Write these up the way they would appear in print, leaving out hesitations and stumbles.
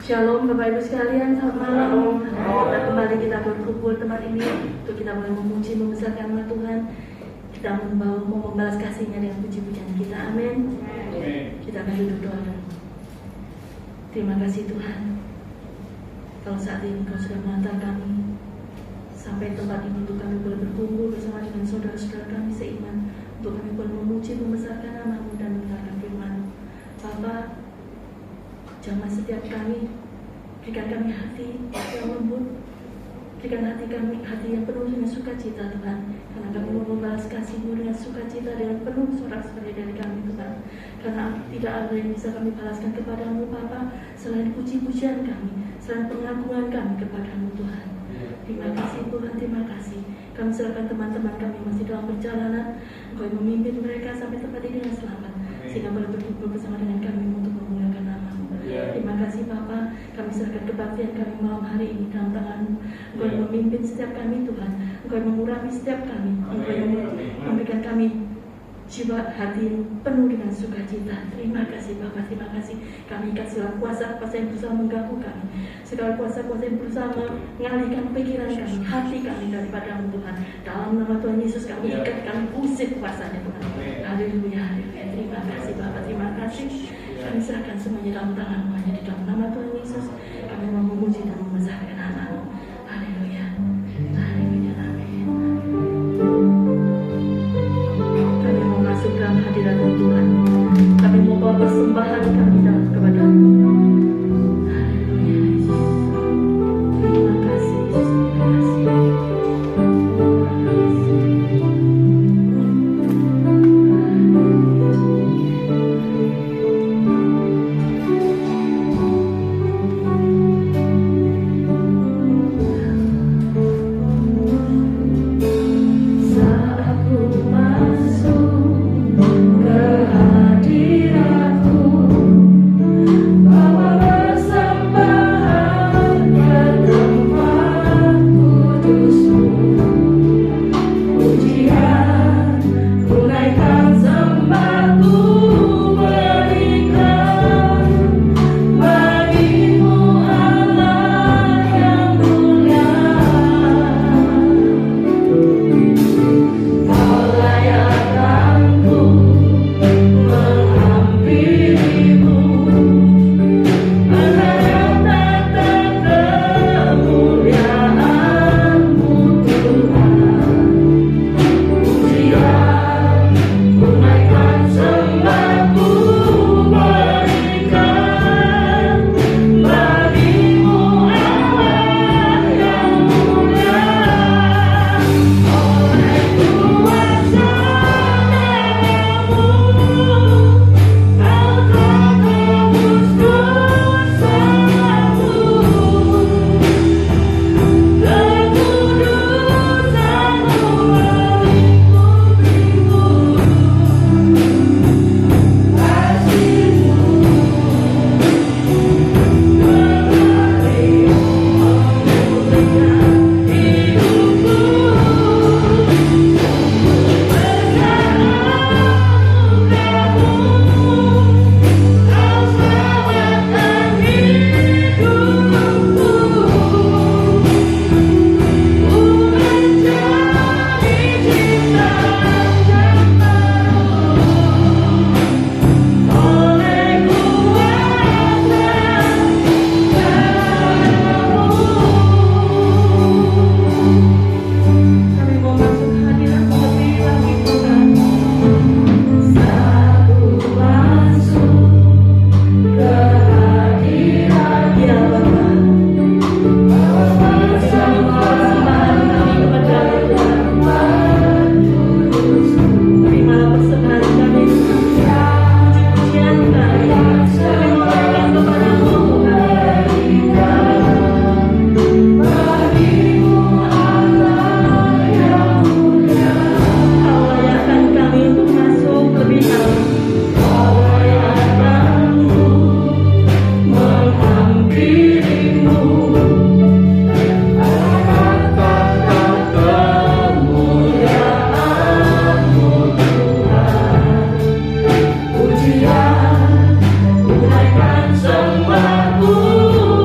Shalom Bapak Ibu sekalian, selamat malam. Kita kembali kita berkumpul tempat ini untuk kita boleh memuji membesarkan nama Tuhan. Kita mau membalas kasih-Nya dengan puji-pujian kita. Amin. Kita akan duduk doa dulu. Terima kasih Tuhan. Kalau saat ini Kau sudah mengantar kami sampai tempat ini untuk kami boleh berkumpul bersama dengan saudara-saudara kami seiman, untuk kami boleh memuji membesarkan nama-Mu dan mendengarkan firman-Mu. Bapa, jamah setiap kami, berikan kami hati yang lembut, berikan hati kami hati yang penuh dengan sukacita Tuhan, karena kami mau membalas kasih-Mu dengan sukacita, dengan penuh sorak-sorai dari kami Tuhan, karena tidak ada yang bisa kami balaskan kepadamu Bapa selain puji-pujian kami, selain pengagungan kami kepadamu Tuhan. Terima kasih Tuhan, terima kasih. Kami serahkan teman-teman kami masih dalam perjalanan, Engkau yang memimpin mereka sampai tempat ini dengan selamat, sehingga boleh berkumpul bersama dengan kami untuk memuliakan nama-Mu. Terima kasih Bapa, kami serahkan kebaktian kami malam hari ini dalam tangan-Mu. Engkau yang memimpin setiap kami Tuhan, Engkau yang mengurapi setiap kami, Engkau yang memberikan kami jiwa hati yang penuh dengan sukacita. Terima kasih Bapa, terima kasih. Kami ikat segala kuasa-kuasa yang berusaha mengganggu kami, segala kuasa-kuasa yang berusaha mengalihkan pikiran kami, hati kami daripada-Mu Tuhan. Dalam nama Tuhan Yesus kami ikat, kami usir kuasanya Tuhan. Haleluya, haleluya. Terima kasih Bapa, terima kasih. Kami serahkan semuanya dalam tangan-Mu, hanya di dalam nama Tuhan Yesus kami mau memuji dan membesarkan nama-Mu. Haleluya, haleluya, amin. Kami mau masuk dalam hadirat Tuhan. Kami mau bawa persembahan kami dalam kepada-Mu. Haleluya, Yesus. Terima kasih, Yesus. Terima kasih. Sembahku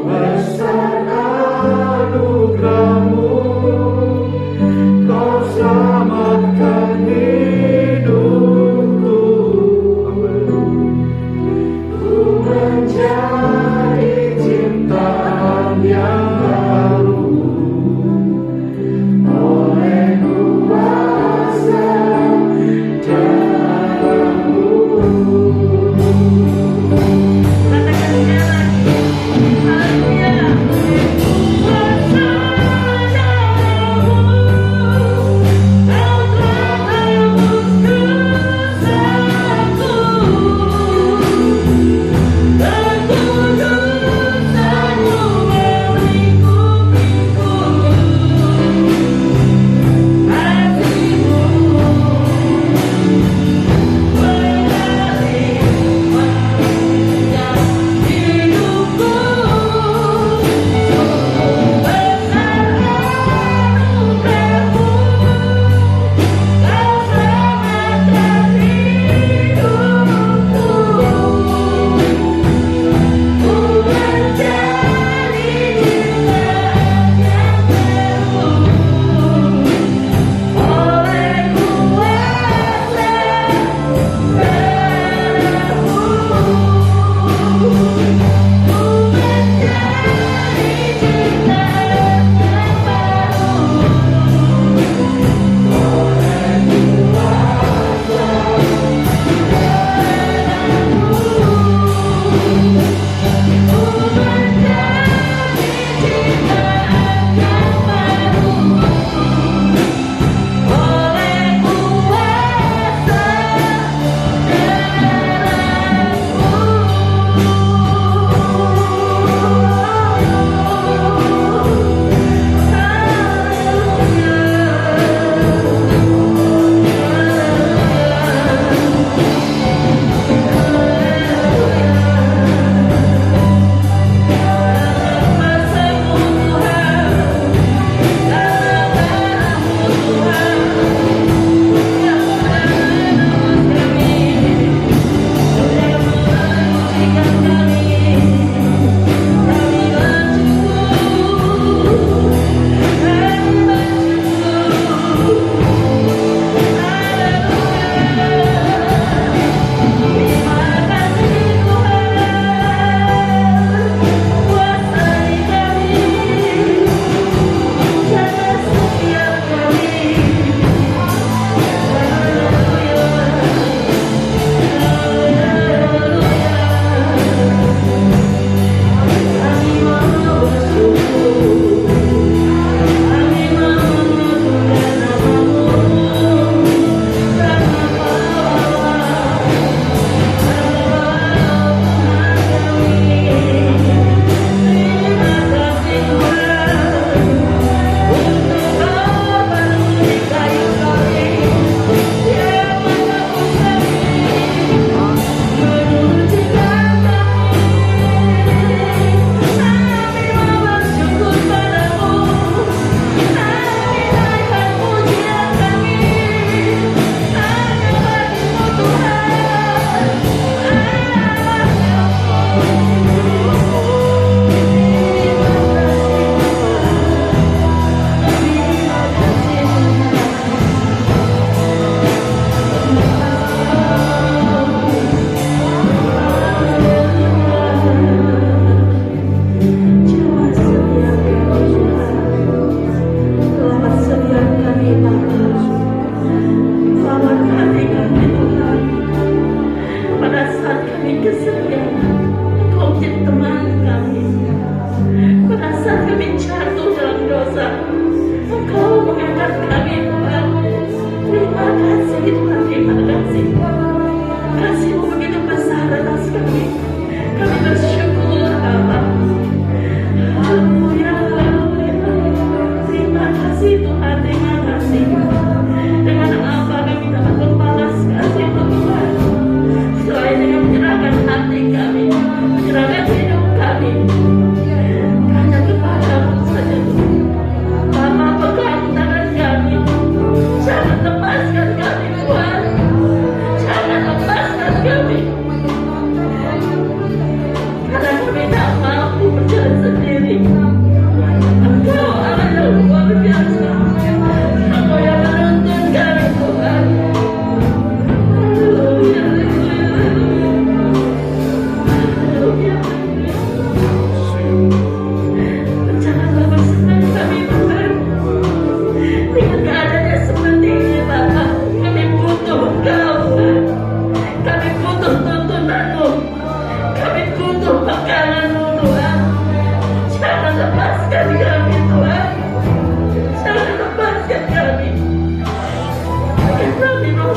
Besar anugerahmu, kau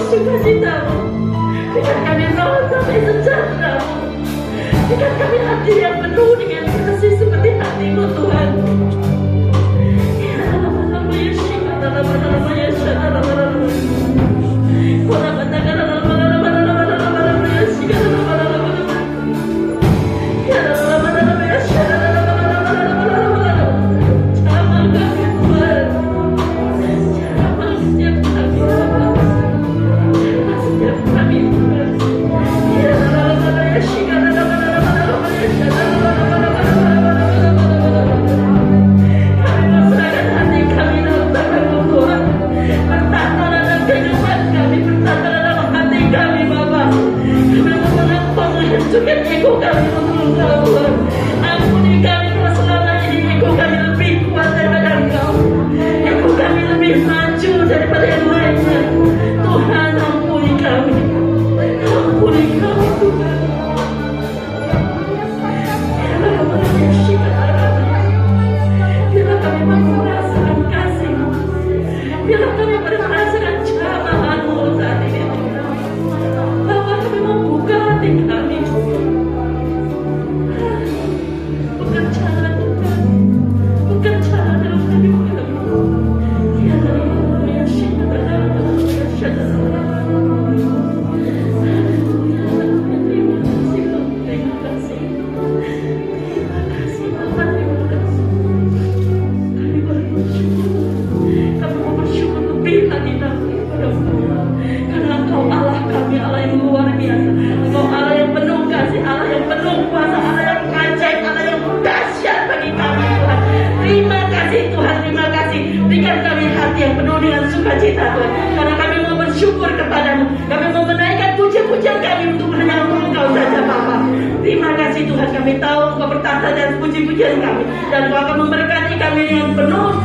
sukacitamu. Berikan kami roh damai sejahtera-Mu. Berikan kami hati yang penuh dengan kasih seperti hati-Mu Tuhan. Hancurkan ego kami untuk Engkau. Ampuni kami kalau selama ini ego kami lebih kuat daripada Engkau. Ego kami lebih maju daripada yang lainnya. Tuhan, ampuni kami. Ampuni kami Tuhan. Biarlah kami mampu merasakan kasih-Mu. Biarlah kami merasakan curahan-Mu saat ini. Bahwa kami membuka hati kami. Berikan kami hati yang penuh dengan sukacita Tuhan, karena kami mau bersyukur kepadamu. Kami mau menaikkan pujian-pujian kami untuk hanya Engkau saja Bapa. Terima kasih Tuhan, kami tahu Engkau bertata dan puji-pujian kami, dan Engkau akan memberkati kami dengan penuh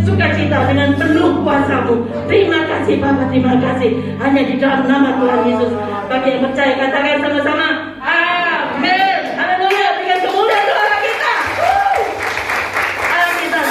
sukacita, dengan penuh kuasa-Mu. Terima kasih Bapa, terima kasih. Hanya di dalam nama Tuhan Yesus. Bagi yang percaya katakan sama-sama, amin. Haleluya. Berikan kemuliaan doa kita. Awalah hujan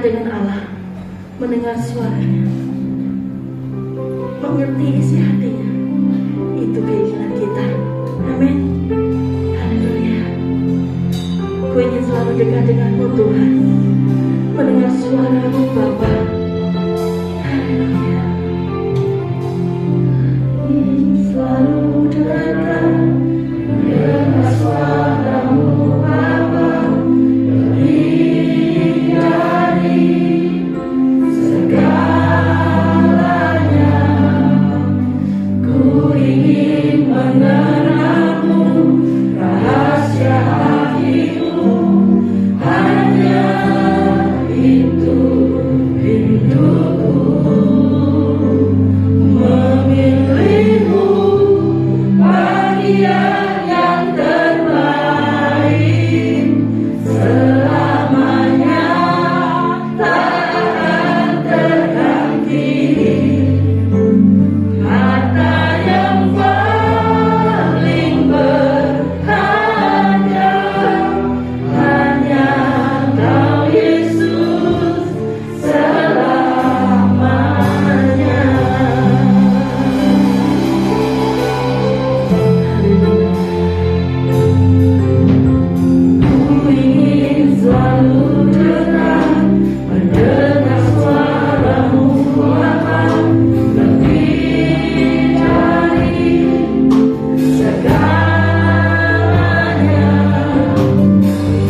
dekat dengan Allah, mendengar suaranya, mengerti isi hatinya. Itu keinginan kita. Amin. Haleluya. Ku ingin selalu dekat denganmu Tuhan, mendengar suaramu Bapa. Haleluya. Selalu dekat dengar suaramu Bapa, lebih dari segalanya. Ku ingin mengenalmu, rahasia hatimu, hanya itu rinduku. Memilihmu bagian yang terbaik, selamanya tak akan terganti. Harta yang paling berharga hanya Kau Yesus selamanya. Ku ingin selalu dekat, mendengar suaramu Bapa, lebih dari segalanya.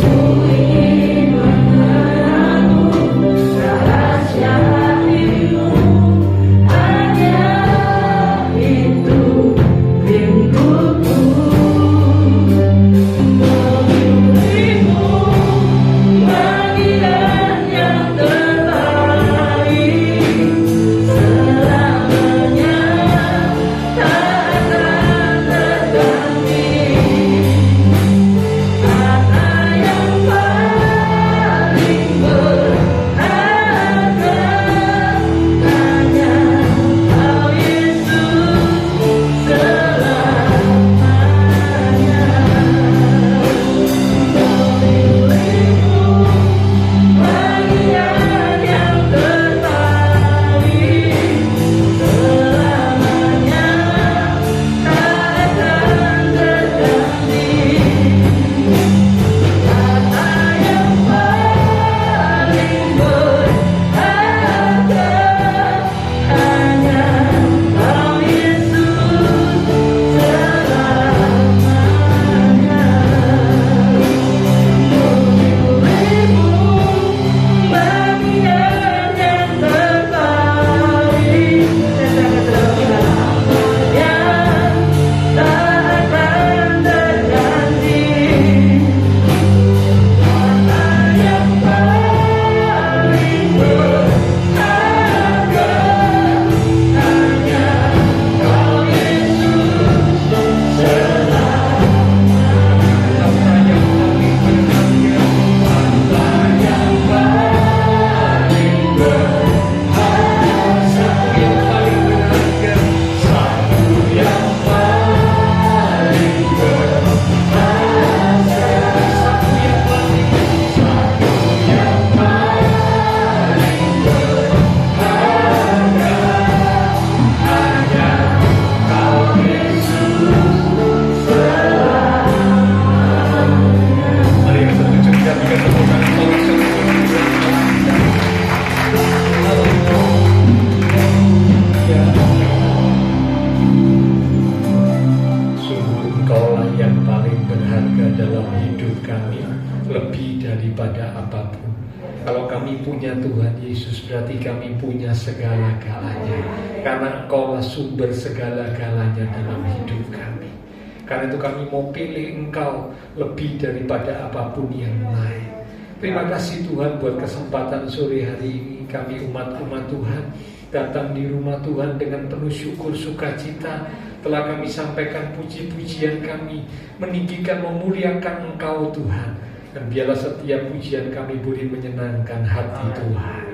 Ku ingin mengenalmu, rahasia hatimu, hanya itu rinduku. Memilihmu bagian yang terbaik, selamanya tak akan terganti. Harta yang paling berharga hanya Kau Yesus selamanya. Memilihmu bagian yang terbaik, selamanya tak akan terganti. Harta yang paling berharga hanya Kau Yesus selamanya. Memilihmu bagian yang terbaik, selamanya tak akan terganti. Harta yang paling berharga hanya Kau Yesus selamanya. Harta yang paling berharga, satu yang paling berharga, satu yang paling berharga, satu yang paling berharga hanya Kau Yesus selamanya. Mari kita tunjukkan dengan tepuk tangan Paulus yang sungguh Engkaulah yang paling berharga dalam hidup kami, lebih daripada apapun. Kalau kami punya Tuhan Yesus, berarti kami punya segala-galanya, karena Engkaulah sumber segala-galanya dalam hidup kami. Karena itu kami mau pilih Engkau lebih daripada apapun yang lain. Terima kasih Tuhan buat kesempatan sore hari ini. Kami umat-umat Tuhan datang di rumah Tuhan dengan penuh syukur sukacita. Telah kami sampaikan puji-pujian kami, meninggikan, memuliakan Engkau Tuhan. Dan biarlah setiap pujian kami boleh menyenangkan hati Tuhan.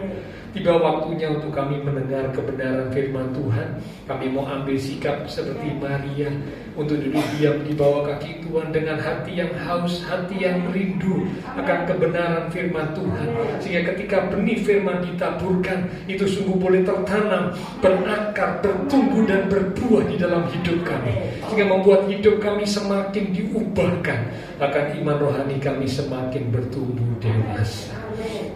Tiba waktunya untuk kami mendengar kebenaran firman Tuhan. Kami mau ambil sikap seperti Maria, untuk duduk diam di bawah kaki Tuhan dengan hati yang haus, hati yang rindu akan kebenaran firman Tuhan. Sehingga ketika benih firman ditaburkan, itu sungguh boleh tertanam, berakar, bertumbuh dan berbuah di dalam hidup kami. Sehingga membuat hidup kami semakin diubahkan, akan iman rohani kami semakin bertumbuh dewasa.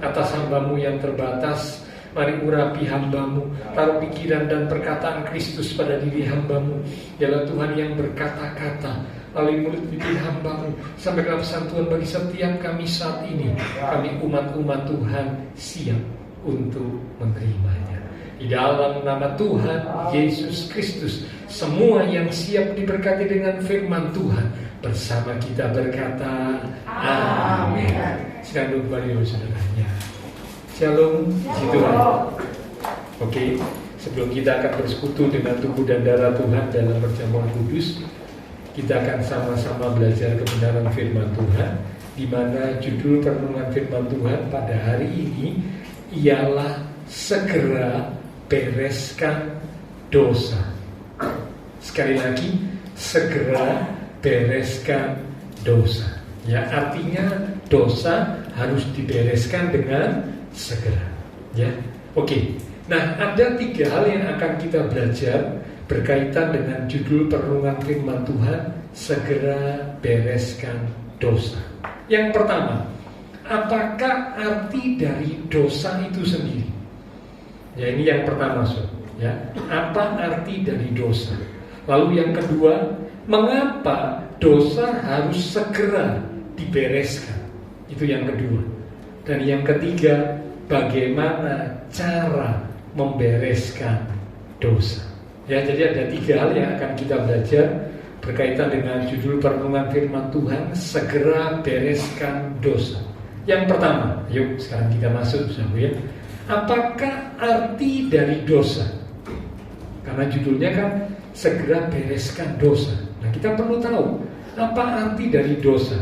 Atas hamba-Mu yang terbatas, mari urapi hamba-Mu, taruh pikiran dan perkataan Kristus pada diri hamba-Mu. Dialah Tuhan yang berkata-kata melalui mulut bibir hamba-Mu. Sampaikan pesan Tuhan bagi setiap kami saat ini. Kami umat-umat Tuhan siap untuk menerimanya. Di dalam nama Tuhan Yesus Kristus, semua yang siap diberkati dengan firman Tuhan bersama kita berkata amin. Silakan duduk kembali saudaranya. Shalom, puji Tuhan. Oke, sebelum kita akan bersekutu dengan tubuh dan darah Tuhan dalam perjamuan kudus, kita akan sama-sama belajar kebenaran firman Tuhan, di mana judul perenungan firman Tuhan pada hari ini ialah segera bereskan dosa. Sekali lagi, segera bereskan dosa. Ya, artinya dosa harus dibereskan dengan segera. Ya, oke. Nah, ada 3 hal yang akan kita belajar berkaitan dengan judul perenungan firman Tuhan, segera bereskan dosa. Yang pertama, apakah arti dari dosa itu sendiri? Ya, ini yang pertama, ya. Apa arti dari dosa? Lalu yang kedua, mengapa dosa harus segera dibereskan? Itu yang kedua. Dan yang ketiga, bagaimana cara membereskan dosa? Ya, jadi ada 3 hal yang akan kita belajar berkaitan dengan judul perenungan firman Tuhan, segera bereskan dosa. Yang pertama, yuk sekarang kita masuk, ya. Apakah arti dari dosa? Karena judulnya kan segera bereskan dosa. Nah, kita perlu tahu apa arti dari dosa.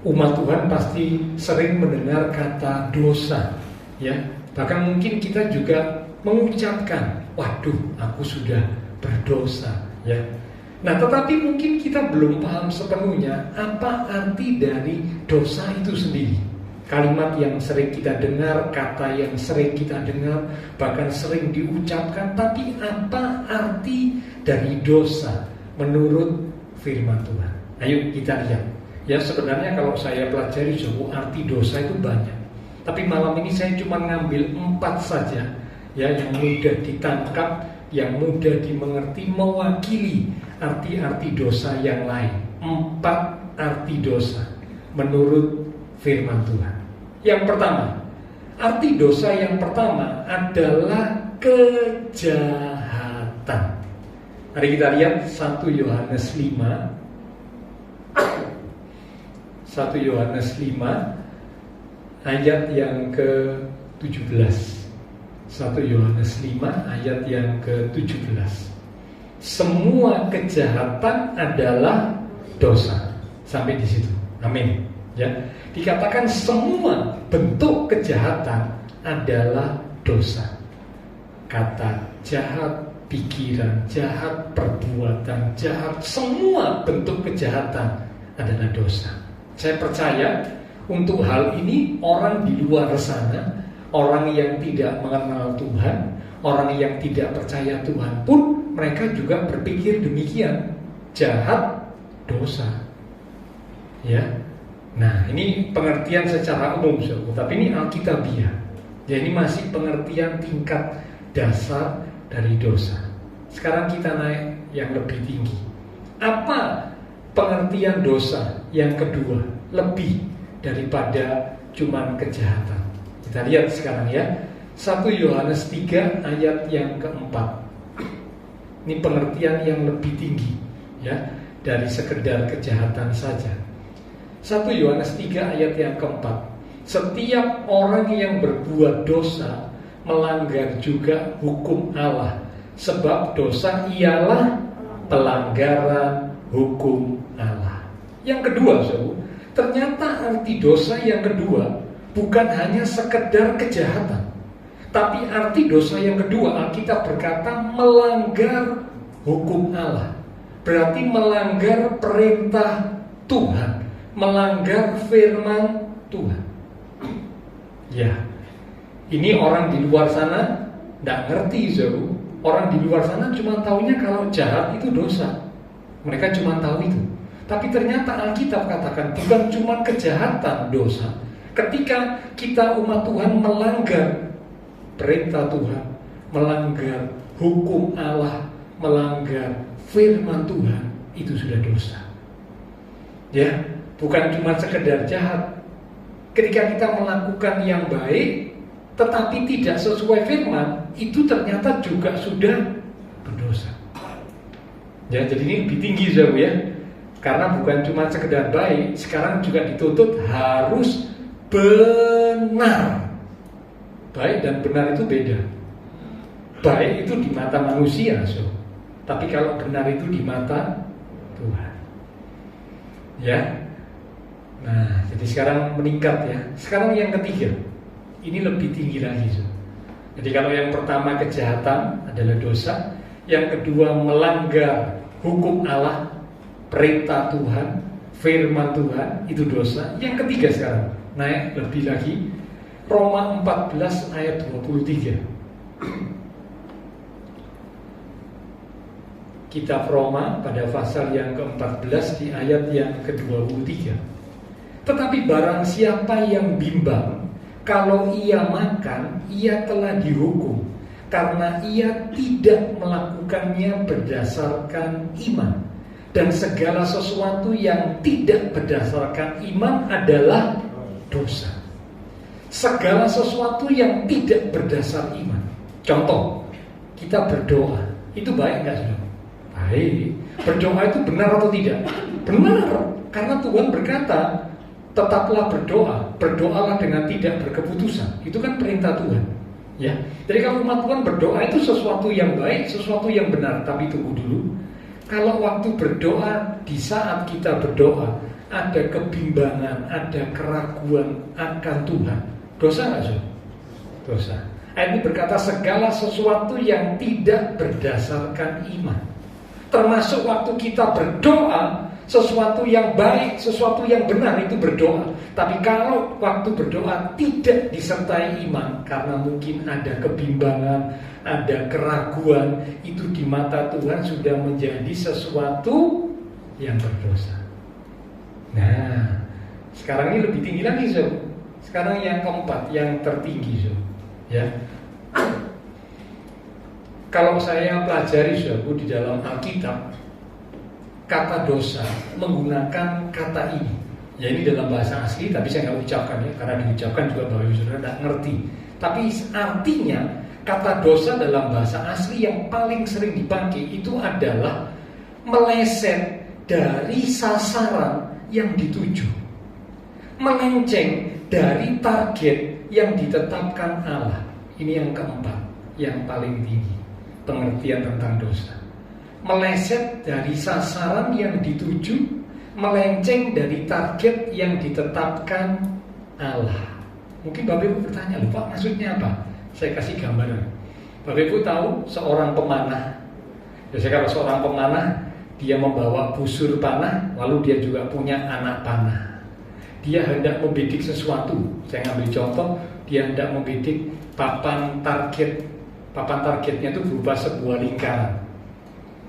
Umat Tuhan pasti sering mendengar kata dosa, ya. Bahkan mungkin kita juga mengucapkan, waduh, aku sudah berdosa, ya. Nah, tetapi mungkin kita belum paham sepenuhnya apa arti dari dosa itu sendiri. Kalimat yang sering kita dengar, kata yang sering kita dengar, bahkan sering diucapkan, tapi apa arti dari dosa menurut firman Tuhan? Ayo kita lihat. Ya, sebenarnya kalau saya pelajari arti dosa itu banyak. Tapi malam ini saya cuma ngambil 4 saja, ya, yang mudah ditangkap, yang mudah dimengerti, mewakili arti-arti dosa yang lain. 4 arti dosa menurut firman Tuhan. Yang pertama, arti dosa yang pertama adalah kejahatan. Mari kita lihat 1 Yohanes 5. 1 Yohanes 5 ayat yang ke-17. 1 Yohanes 5 ayat yang ke-17. Semua kejahatan adalah dosa. Sampai di situ. Amin. Ya. Dikatakan semua bentuk kejahatan adalah dosa. Kata jahat, pikiran jahat, perbuatan jahat, semua bentuk kejahatan adalah dosa. Saya percaya untuk hal ini orang di luar sana, orang yang tidak mengenal Tuhan, orang yang tidak percaya Tuhan pun mereka juga berpikir demikian. Jahat, dosa. Ya. Nah, ini pengertian secara umum, tapi ini alkitabiah. Jadi masih pengertian tingkat dasar dari dosa. Sekarang kita naik yang lebih tinggi. Apa pengertian dosa yang kedua, lebih daripada cuman kejahatan? Kita lihat sekarang, ya. 1 Yohanes 3 ayat yang keempat. Ini pengertian yang lebih tinggi, ya, dari sekedar kejahatan saja. 1 Yohanes 3 ayat yang keempat. Setiap orang yang berbuat dosa melanggar juga hukum Allah, sebab dosa ialah pelanggaran hukum Allah. Yang kedua, ternyata arti dosa yang kedua bukan hanya sekedar kejahatan, tapi arti dosa yang kedua, Alkitab berkata melanggar hukum Allah. Berarti melanggar perintah Tuhan, melanggar firman Tuhan. Ya, ini orang di luar sana tidak ngerti, Zau. Orang di luar sana cuma taunya kalau jahat itu dosa. Mereka cuma tahu itu. Tapi ternyata Alkitab katakan bukan cuma kejahatan dosa. Ketika kita umat Tuhan melanggar perintah Tuhan, melanggar hukum Allah, melanggar firman Tuhan, itu sudah dosa. Ya, bukan cuma sekedar jahat. Ketika kita melakukan yang baik tetapi tidak sesuai firman, itu ternyata juga sudah berdosa. Ya, jadi ini lebih tinggi, Zau, ya. Karena bukan cuma sekedar baik, sekarang juga dituntut harus benar. Baik dan benar itu beda. Baik itu di mata manusia, so. Tapi kalau benar itu di mata Tuhan. Ya. Nah, jadi sekarang meningkat, ya. Sekarang yang ketiga, ini lebih tinggi lagi, so. Jadi kalau yang pertama kejahatan adalah dosa, yang kedua melanggar hukum Allah, perintah Tuhan, firman Tuhan, itu dosa. Yang ketiga sekarang naik lebih lagi, Roma 14 ayat 23. Kitab Roma pada pasal yang ke-14 di ayat yang ke-23. Tetapi barang siapa yang bimbang, kalau ia makan, ia telah dihukum, karena ia tidak melakukannya berdasarkan iman. Dan segala sesuatu yang tidak berdasarkan iman adalah dosa. Segala sesuatu yang tidak berdasar iman. Contoh, kita berdoa, itu baik nggak, saudara? Baik. Berdoa itu benar atau tidak? Benar, karena Tuhan berkata, tetaplah berdoa, berdoalah dengan tidak berkeputusan. Itu kan perintah Tuhan. Ya, jadi kalau umat Tuhan berdoa itu sesuatu yang baik, sesuatu yang benar. Tapi tunggu dulu, kalau waktu berdoa, di saat kita berdoa ada kebimbangan, ada keraguan akan Tuhan, dosa nggak, Saudara? Dosa. Ayat ini berkata segala sesuatu yang tidak berdasarkan iman. Termasuk waktu kita berdoa, sesuatu yang baik, sesuatu yang benar itu berdoa. Tapi kalau waktu berdoa tidak disertai iman, karena mungkin ada kebimbangan, ada keraguan, itu di mata Tuhan sudah menjadi sesuatu yang berdosa. Nah, sekarang ini lebih tinggi lagi, so. Sekarang yang keempat, yang tertinggi, so. Ya. Kalau saya pelajari, so, di dalam Alkitab, kata dosa menggunakan kata ini. Ya, ini dalam bahasa asli, tapi saya nggak ucapkan, ya, karena diucapkan juga Bapak Ibu Saudara nggak ngerti. Tapi artinya kata dosa dalam bahasa asli yang paling sering dipakai itu adalah meleset dari sasaran yang dituju, melenceng dari target yang ditetapkan Allah. Ini yang keempat, yang paling tinggi pengertian tentang dosa. Meleset dari sasaran yang dituju, melenceng dari target yang ditetapkan Allah. Mungkin Bapak Ibu bertanya, lupa maksudnya apa? Saya kasih gambaran. Bapak Ibu tahu seorang pemanah. Biasanya kalau seorang pemanah, dia membawa busur panah, lalu dia juga punya anak panah. Dia hendak membidik sesuatu. Saya ngambil contoh, dia hendak membidik papan target. Papan targetnya itu berupa sebuah lingkaran.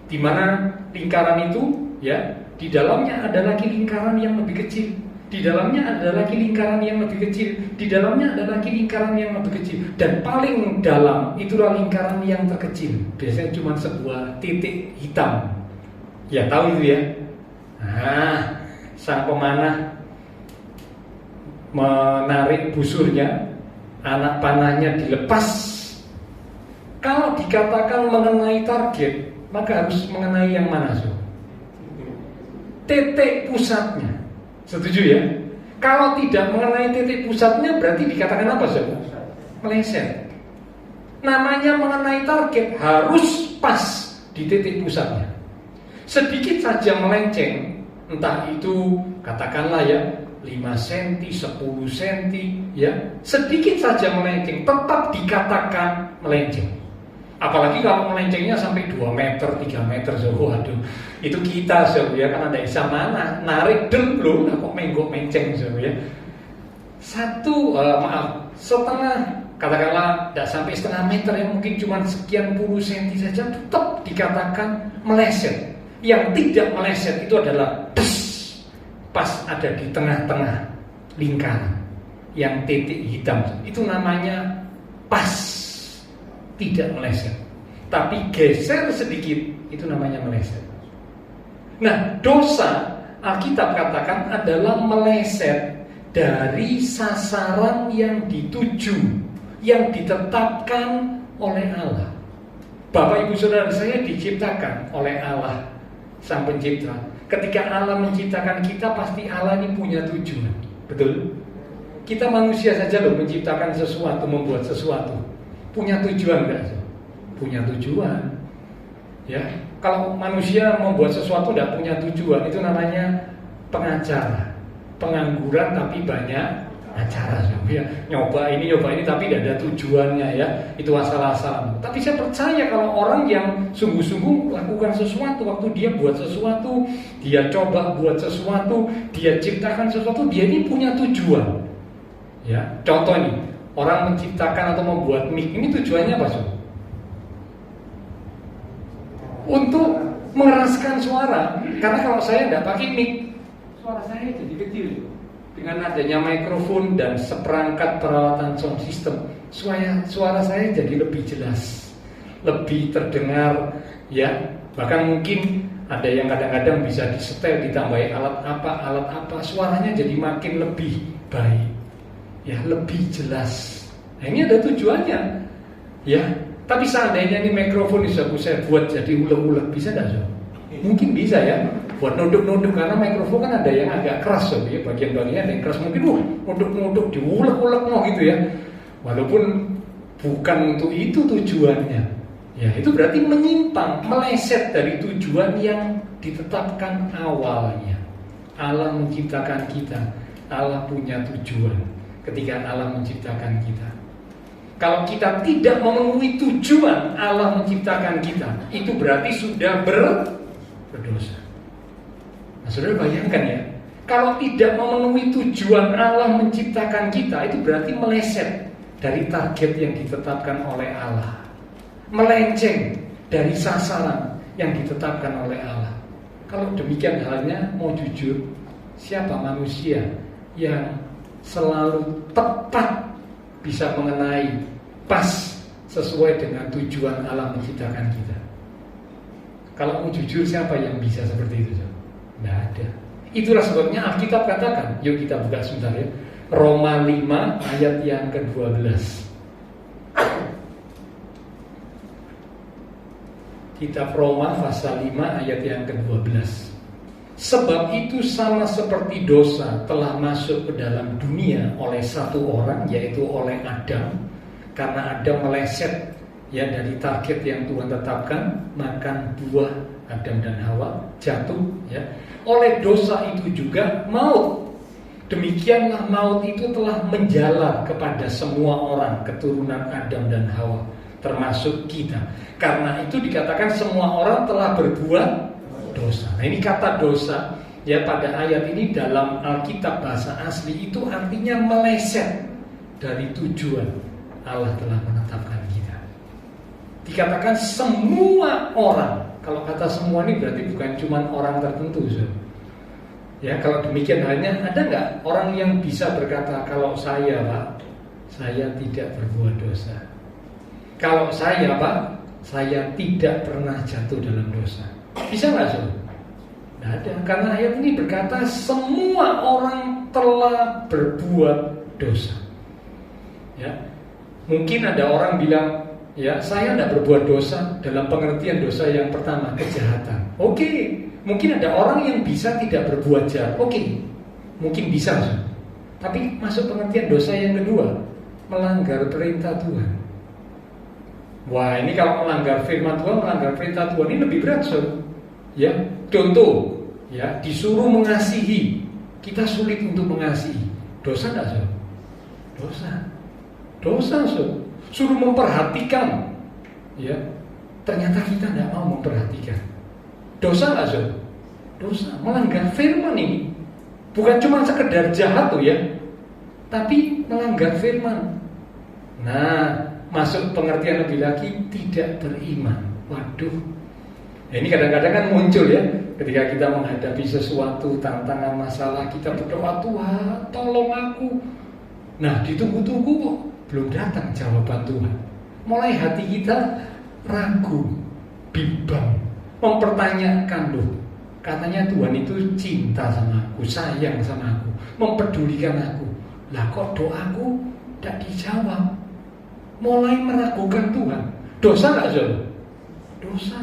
Di mana lingkaran itu, ya, di dalamnya ada lagi lingkaran yang lebih kecil. Di dalamnya ada lagi lingkaran yang lebih kecil. Di dalamnya ada lagi lingkaran yang lebih kecil. Dan paling dalam itulah lingkaran yang terkecil. Biasanya cuma sebuah titik hitam. Ya, tahu itu, ya. Nah, sang pemanah menarik busurnya, anak panahnya dilepas. Kalau dikatakan mengenai target, maka harus mengenai yang mana, so? Titik pusatnya. Setuju, ya? Kalau tidak mengenai titik pusatnya, berarti dikatakan apa, so? Meleset. Namanya mengenai target harus pas di titik pusatnya. Sedikit saja melenceng, entah itu katakanlah, ya, 5 cm, 10 cm, ya, sedikit saja melenceng, tetap dikatakan melenceng. Apalagi kalau melencengnya sampai 2 meter, 3 meter, waduh, itu kita, ya, kan ada bisa mana, narik dulu, kok menggok-menceng, ya. Setengah, katakanlah tidak sampai setengah meter, ya, mungkin cuma sekian puluh senti saja, tetap dikatakan meleset. Yang tidak meleset itu adalah pas ada di tengah-tengah lingkaran yang titik hitam, itu namanya pas, tidak meleset. Tapi geser sedikit, itu namanya meleset. Nah, dosa Alkitab katakan adalah meleset dari sasaran yang dituju, yang ditetapkan oleh Allah. Bapak ibu saudara, saya diciptakan oleh Allah Sang Pencipta. Ketika Allah menciptakan kita, pasti Allah ini punya tujuan. Betul? Kita manusia saja loh menciptakan sesuatu, membuat sesuatu. Punya tujuan enggak? Punya tujuan. Ya, kalau manusia membuat sesuatu tidak punya tujuan, itu namanya pengacara. Pengangguran tapi banyak acara, ya. Nyoba ini tapi tidak ada tujuannya, ya. Itu asal-asalan. Tapi saya percaya kalau orang yang sungguh-sungguh lakukan sesuatu, waktu dia buat sesuatu, dia coba buat sesuatu, dia ciptakan sesuatu, dia ini punya tujuan. Ya, contoh ini, orang menciptakan atau membuat mic, ini tujuannya apa, Sob? Untuk mengeraskan suara. Karena kalau saya tidak pakai mic, suara saya jadi kecil. Dengan adanya mikrofon dan seperangkat peralatan sound system, suara saya jadi lebih jelas, lebih terdengar, ya. Bahkan mungkin ada yang kadang-kadang bisa disetel, ditambahi alat apa, suaranya jadi makin lebih baik, ya, lebih jelas. Nah, ini ada tujuannya, ya. Tapi seandainya ini mikrofon bisa saya buat jadi uleg-uleg, bisa nggak, Sob? Mungkin bisa, ya. Buat nunduk-nunduk, karena mikrofon kan ada yang agak keras, Sob, ya. Bagian-bagiannya ada yang keras, mungkin nunduk-nunduk diuleg-uleg gitu, ya. Walaupun bukan untuk itu tujuannya, ya, itu berarti menyimpang, meleset dari tujuan yang ditetapkan awalnya. Allah menciptakan kita, Allah punya tujuan ketika Allah menciptakan kita. Kalau kita tidak memenuhi tujuan Allah menciptakan kita, itu berarti sudah berdosa. Nah, saudara bayangkan, ya, kalau tidak memenuhi tujuan Allah menciptakan kita, itu berarti meleset dari target yang ditetapkan oleh Allah, melenceng dari sasaran yang ditetapkan oleh Allah. Kalau demikian halnya, mau jujur, siapa manusia yang selalu tepat bisa mengenai pas sesuai dengan tujuan Allah menciptakan kita? Kalau mau jujur, siapa yang bisa seperti itu? Tidak ada. Itulah sebabnya Alkitab katakan, yuk kita buka sebentar, ya, Roma 5 ayat yang ke-12. Kitab Roma pasal 5 ayat yang ke-12. Sebab itu sama seperti dosa telah masuk ke dalam dunia oleh satu orang, yaitu oleh Adam. Karena Adam meleset, ya, dari target yang Tuhan tetapkan, makan buah Adam dan Hawa, jatuh, ya. Oleh dosa itu juga maut. Demikianlah maut itu telah menjalar kepada semua orang keturunan Adam dan Hawa, termasuk kita. Karena itu dikatakan semua orang telah berbuat dosa. Nah, ini kata dosa, ya, pada ayat ini dalam Alkitab bahasa asli itu artinya meleset dari tujuan Allah telah menetapkan kita. Dikatakan semua orang. Kalau kata semua ini berarti bukan cuma orang tertentu, so. Ya, kalau demikian halnya, ada nggak orang yang bisa berkata, kalau saya, Pak, saya tidak berbuat dosa. Kalau saya, Pak, saya tidak pernah jatuh dalam dosa. Bisa nggak, so? Nggak ada, karena ayat ini berkata semua orang telah berbuat dosa. Ya, mungkin ada orang bilang, ya, saya tidak berbuat dosa dalam pengertian dosa yang pertama, kejahatan. Oke, mungkin ada orang yang bisa tidak berbuat jahat. Oke, mungkin bisa, so. Tapi masuk pengertian dosa yang kedua, melanggar perintah Tuhan. Wah, ini kalau melanggar firman Tuhan, melanggar perintah Tuhan, ini lebih berat, so. Ya, contoh, ya, disuruh mengasihi, kita sulit untuk mengasihi. Dosa nggak, so? Dosa, so. Suruh memperhatikan, ya. Ternyata kita nggak mau memperhatikan. Dosa nggak, so? Dosa, melanggar firman ini. Bukan cuma sekedar jahat tuh ya, tapi melanggar firman. Nah, masuk pengertian lebih lagi, tidak beriman. Waduh, ini kadang-kadang kan muncul ya, ketika kita menghadapi sesuatu, tantangan, masalah, kita berdoa, Tuhan tolong aku. Nah, ditunggu-tunggu kok belum datang jawaban Tuhan. Mulai hati kita ragu, bimbang, mempertanyakan, loh, katanya Tuhan itu cinta sama aku, sayang sama aku, mempedulikan aku. Lah kok doaku tidak dijawab? Mulai meragukan Tuhan. Dosa nggak, Zul? Dosa.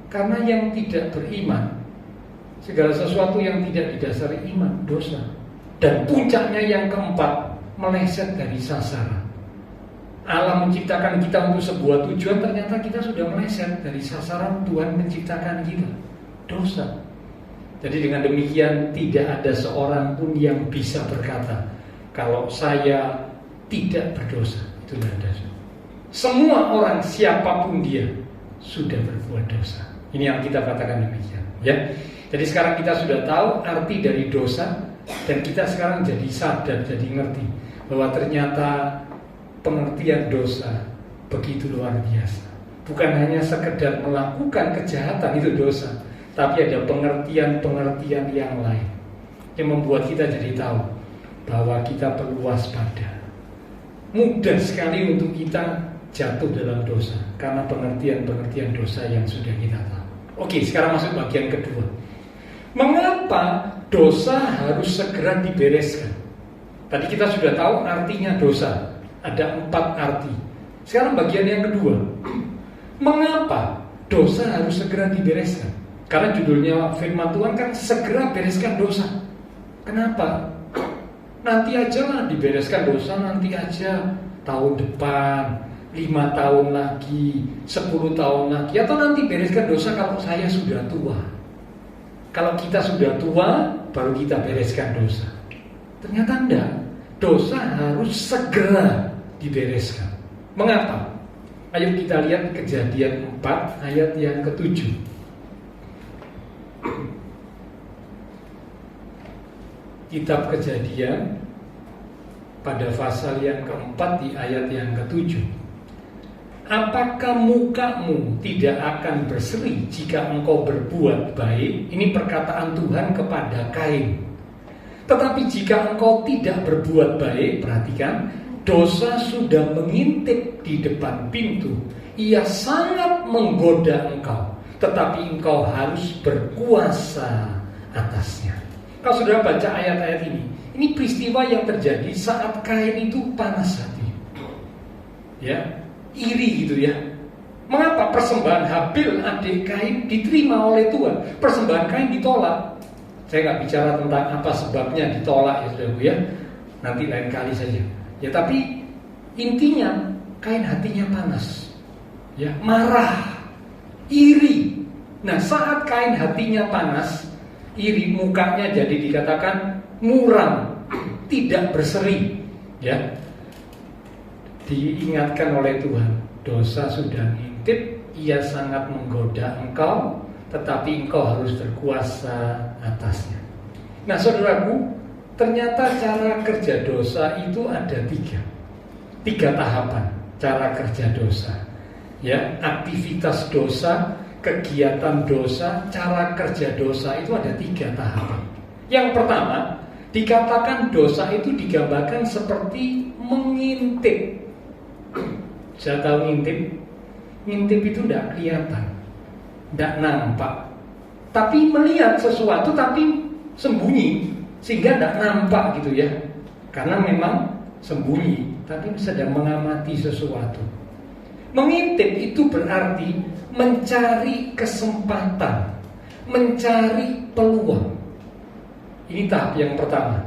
Karena yang tidak beriman, segala sesuatu yang tidak didasari iman, dosa. Dan puncaknya yang keempat, meleset dari sasaran. Allah menciptakan kita untuk sebuah tujuan, ternyata kita sudah meleset dari sasaran Tuhan menciptakan kita. Dosa. Jadi dengan demikian tidak ada seorang pun yang bisa berkata, kalau saya tidak berdosa. Itu tidak ada. Semua orang siapapun dia sudah berbuat dosa. Ini yang kita katakan demikian, ya. Jadi sekarang kita sudah tahu arti dari dosa, dan kita sekarang jadi sadar, jadi ngerti bahwa ternyata pengertian dosa begitu luar biasa. Bukan hanya sekedar melakukan kejahatan itu dosa, tapi ada pengertian-pengertian yang lain yang membuat kita jadi tahu bahwa kita perlu waspada. Mudah sekali untuk kita jatuh dalam dosa karena pengertian-pengertian dosa yang sudah kita tahu. Oke, sekarang masuk bagian kedua. Mengapa dosa harus segera dibereskan? Tadi kita sudah tahu artinya dosa. Ada 4 arti. Sekarang bagian yang kedua. Mengapa dosa harus segera dibereskan? Karena judulnya firman Tuhan kan segera bereskan dosa. Kenapa? Nanti aja lah dibereskan dosa, nanti aja tahun depan, 5 tahun lagi, 10 tahun lagi, atau nanti bereskan dosa kalau saya sudah tua. Kalau kita sudah tua, baru kita bereskan dosa. Ternyata enggak. Dosa harus segera dibereskan. Mengapa? Ayo kita lihat Kejadian 4 ayat yang ke-7. Kitab Kejadian pada pasal yang keempat di ayat yang ke-7. Apakah mukamu tidak akan berseri jika engkau berbuat baik? Ini perkataan Tuhan kepada Kain. Tetapi jika engkau tidak berbuat baik, perhatikan, dosa sudah mengintip di depan pintu. Ia sangat menggoda engkau, tetapi engkau harus berkuasa atasnya. Kalau sudah baca ayat-ayat ini peristiwa yang terjadi saat Kain itu panas hati, ya, iri gitu ya. Mengapa persembahan Habil adik Kain diterima oleh Tuhan, persembahan Kain ditolak? Saya nggak bicara tentang apa sebabnya ditolak ya saudara ya, nanti lain kali saja. Ya tapi intinya Kain hatinya panas, ya, marah, iri. Nah saat Kain hatinya panas, iri, mukanya jadi dikatakan muram, tidak berseri, ya. Diingatkan oleh Tuhan, dosa sudah ngintip, ia sangat menggoda engkau, tetapi engkau harus berkuasa atasnya. Nah saudaraku, ternyata cara kerja dosa itu ada 3 tahapan cara kerja dosa, ya. Aktivitas dosa, kegiatan dosa, cara kerja dosa itu ada 3 tahapan. Yang pertama, dikatakan dosa itu digambarkan seperti mengintip. Saya tahu ngintip. Ngintip itu tidak kelihatan, tidak nampak, tapi melihat sesuatu tapi sembunyi, sehingga tidak nampak gitu ya. Karena memang sembunyi, tapi sedang mengamati sesuatu. Mengintip itu berarti mencari kesempatan, mencari peluang. Ini tahap yang pertama.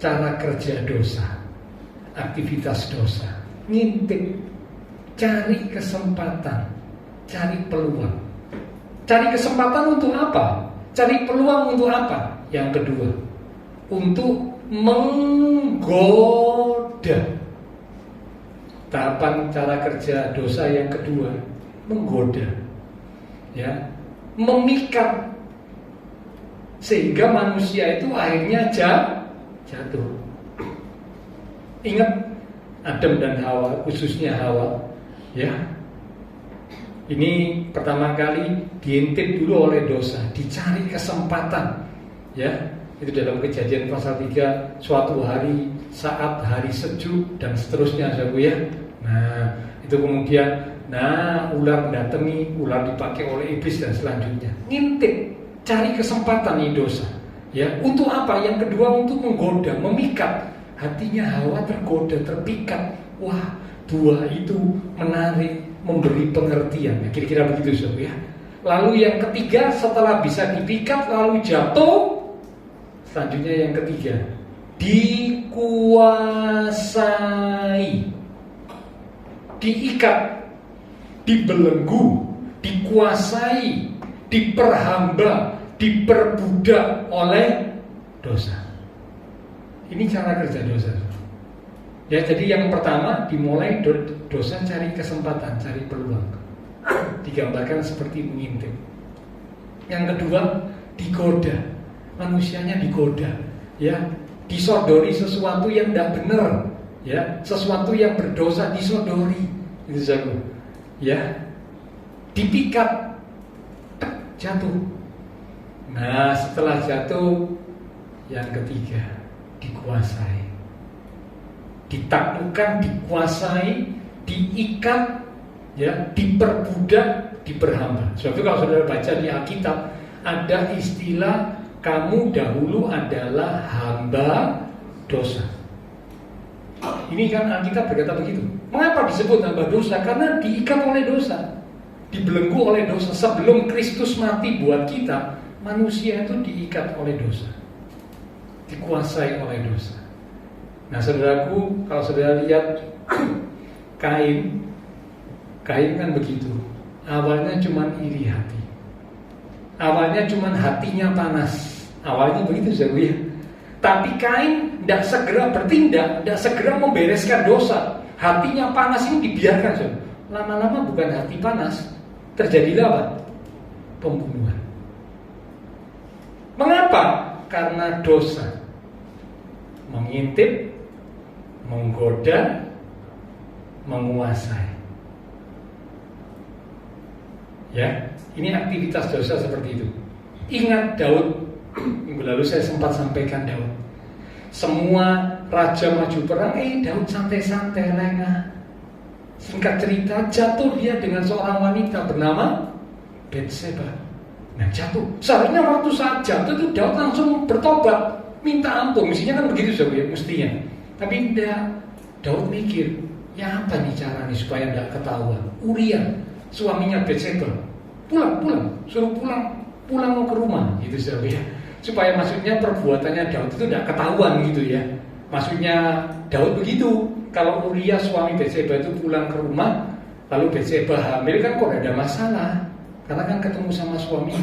Cara kerja dosa, aktivitas dosa. Ngintip, cari kesempatan, cari peluang. Cari kesempatan untuk apa? Cari peluang untuk apa? Yang kedua, untuk menggoda. Tahapan cara kerja dosa yang kedua, menggoda, ya, memikat, sehingga manusia itu akhirnya jatuh. Ingat Adam dan Hawa, khususnya Hawa, ya. Ini pertama kali diintip dulu oleh dosa, dicari kesempatan, ya. Itu dalam Kejadian pasal 3, suatu hari, saat hari sejuk dan seterusnya, saudaraku, ya. Nah, itu kemudian, ular mendatangi, ular dipakai oleh iblis dan selanjutnya. Ngintip, cari kesempatan nih dosa, ya. Untuk apa? Yang kedua, untuk menggoda, memikat. Hatinya Hawa tergoda, terpikat. Wah, buah itu menarik, memberi pengertian. Ya, kira-kira begitu, saudara, ya. Lalu yang ketiga, setelah bisa dipikat lalu jatuh. Selanjutnya yang ketiga, dikuasai, diikat, dibelenggu, dikuasai, diperhamba, diperbudak oleh dosa. Ini cara kerja dosa. Ya, jadi yang pertama dimulai dosa cari kesempatan, cari peluang. Digambarkan seperti mengintip. Yang kedua, digoda. Manusianya digoda, ya, disodori sesuatu yang tidak benar, ya, sesuatu yang berdosa disodori, itu jago, ya, dipikat, jatuh. Nah, setelah jatuh, yang ketiga, dikuasai, ditaklukkan, dikuasai, diikat, ya, diperbudak, diperhamba. Sebab itu kalau saudara baca di Alkitab ada istilah kamu dahulu adalah hamba dosa. Ini kan Alkitab berkata begitu. Mengapa disebut hamba dosa? Karena diikat oleh dosa, dibelenggu oleh dosa. Sebelum Kristus mati buat kita, manusia itu diikat oleh dosa, dikuasai oleh dosa. Nah, saudaraku, kalau saudara lihat Kain kan begitu. Awalnya cuma iri hati, awalnya cuma hatinya panas. Awalnya begitu, saudara, ya. Tapi Kain tidak segera bertindak, tidak segera membereskan dosa. Hatinya panas ini dibiarkan, saudara. Lama-lama bukan hati panas, terjadilah apa? Pembunuhan. Mengapa? Karena dosa mengintip, menggoda, menguasai. Ya, ini aktivitas dosa seperti itu. Ingat Daud. Minggu lalu saya sempat sampaikan Daud. Semua raja maju perang, Daud santai-santai, lengah. Singkat cerita, jatuh dia dengan seorang wanita bernama Batseba. Nah, jatuh. Seharusnya waktu saat jatuh itu Daud langsung bertobat, minta ampun. Mestinya kan begitu, saudara, mestinya. Tapi tidak. Daud mikir, ya apa nih cara nih supaya tidak ketahuan. Uria, suaminya Batseba, pulang, suruh pulang mau ke rumah, gitu, saudara, ya. Supaya maksudnya perbuatannya Daud itu tidak ketahuan, gitu, ya. Maksudnya Daud begitu. Kalau Uria suami Batseba itu pulang ke rumah, lalu Batseba hamil, kan kok ada masalah, karena kan ketemu sama suaminya.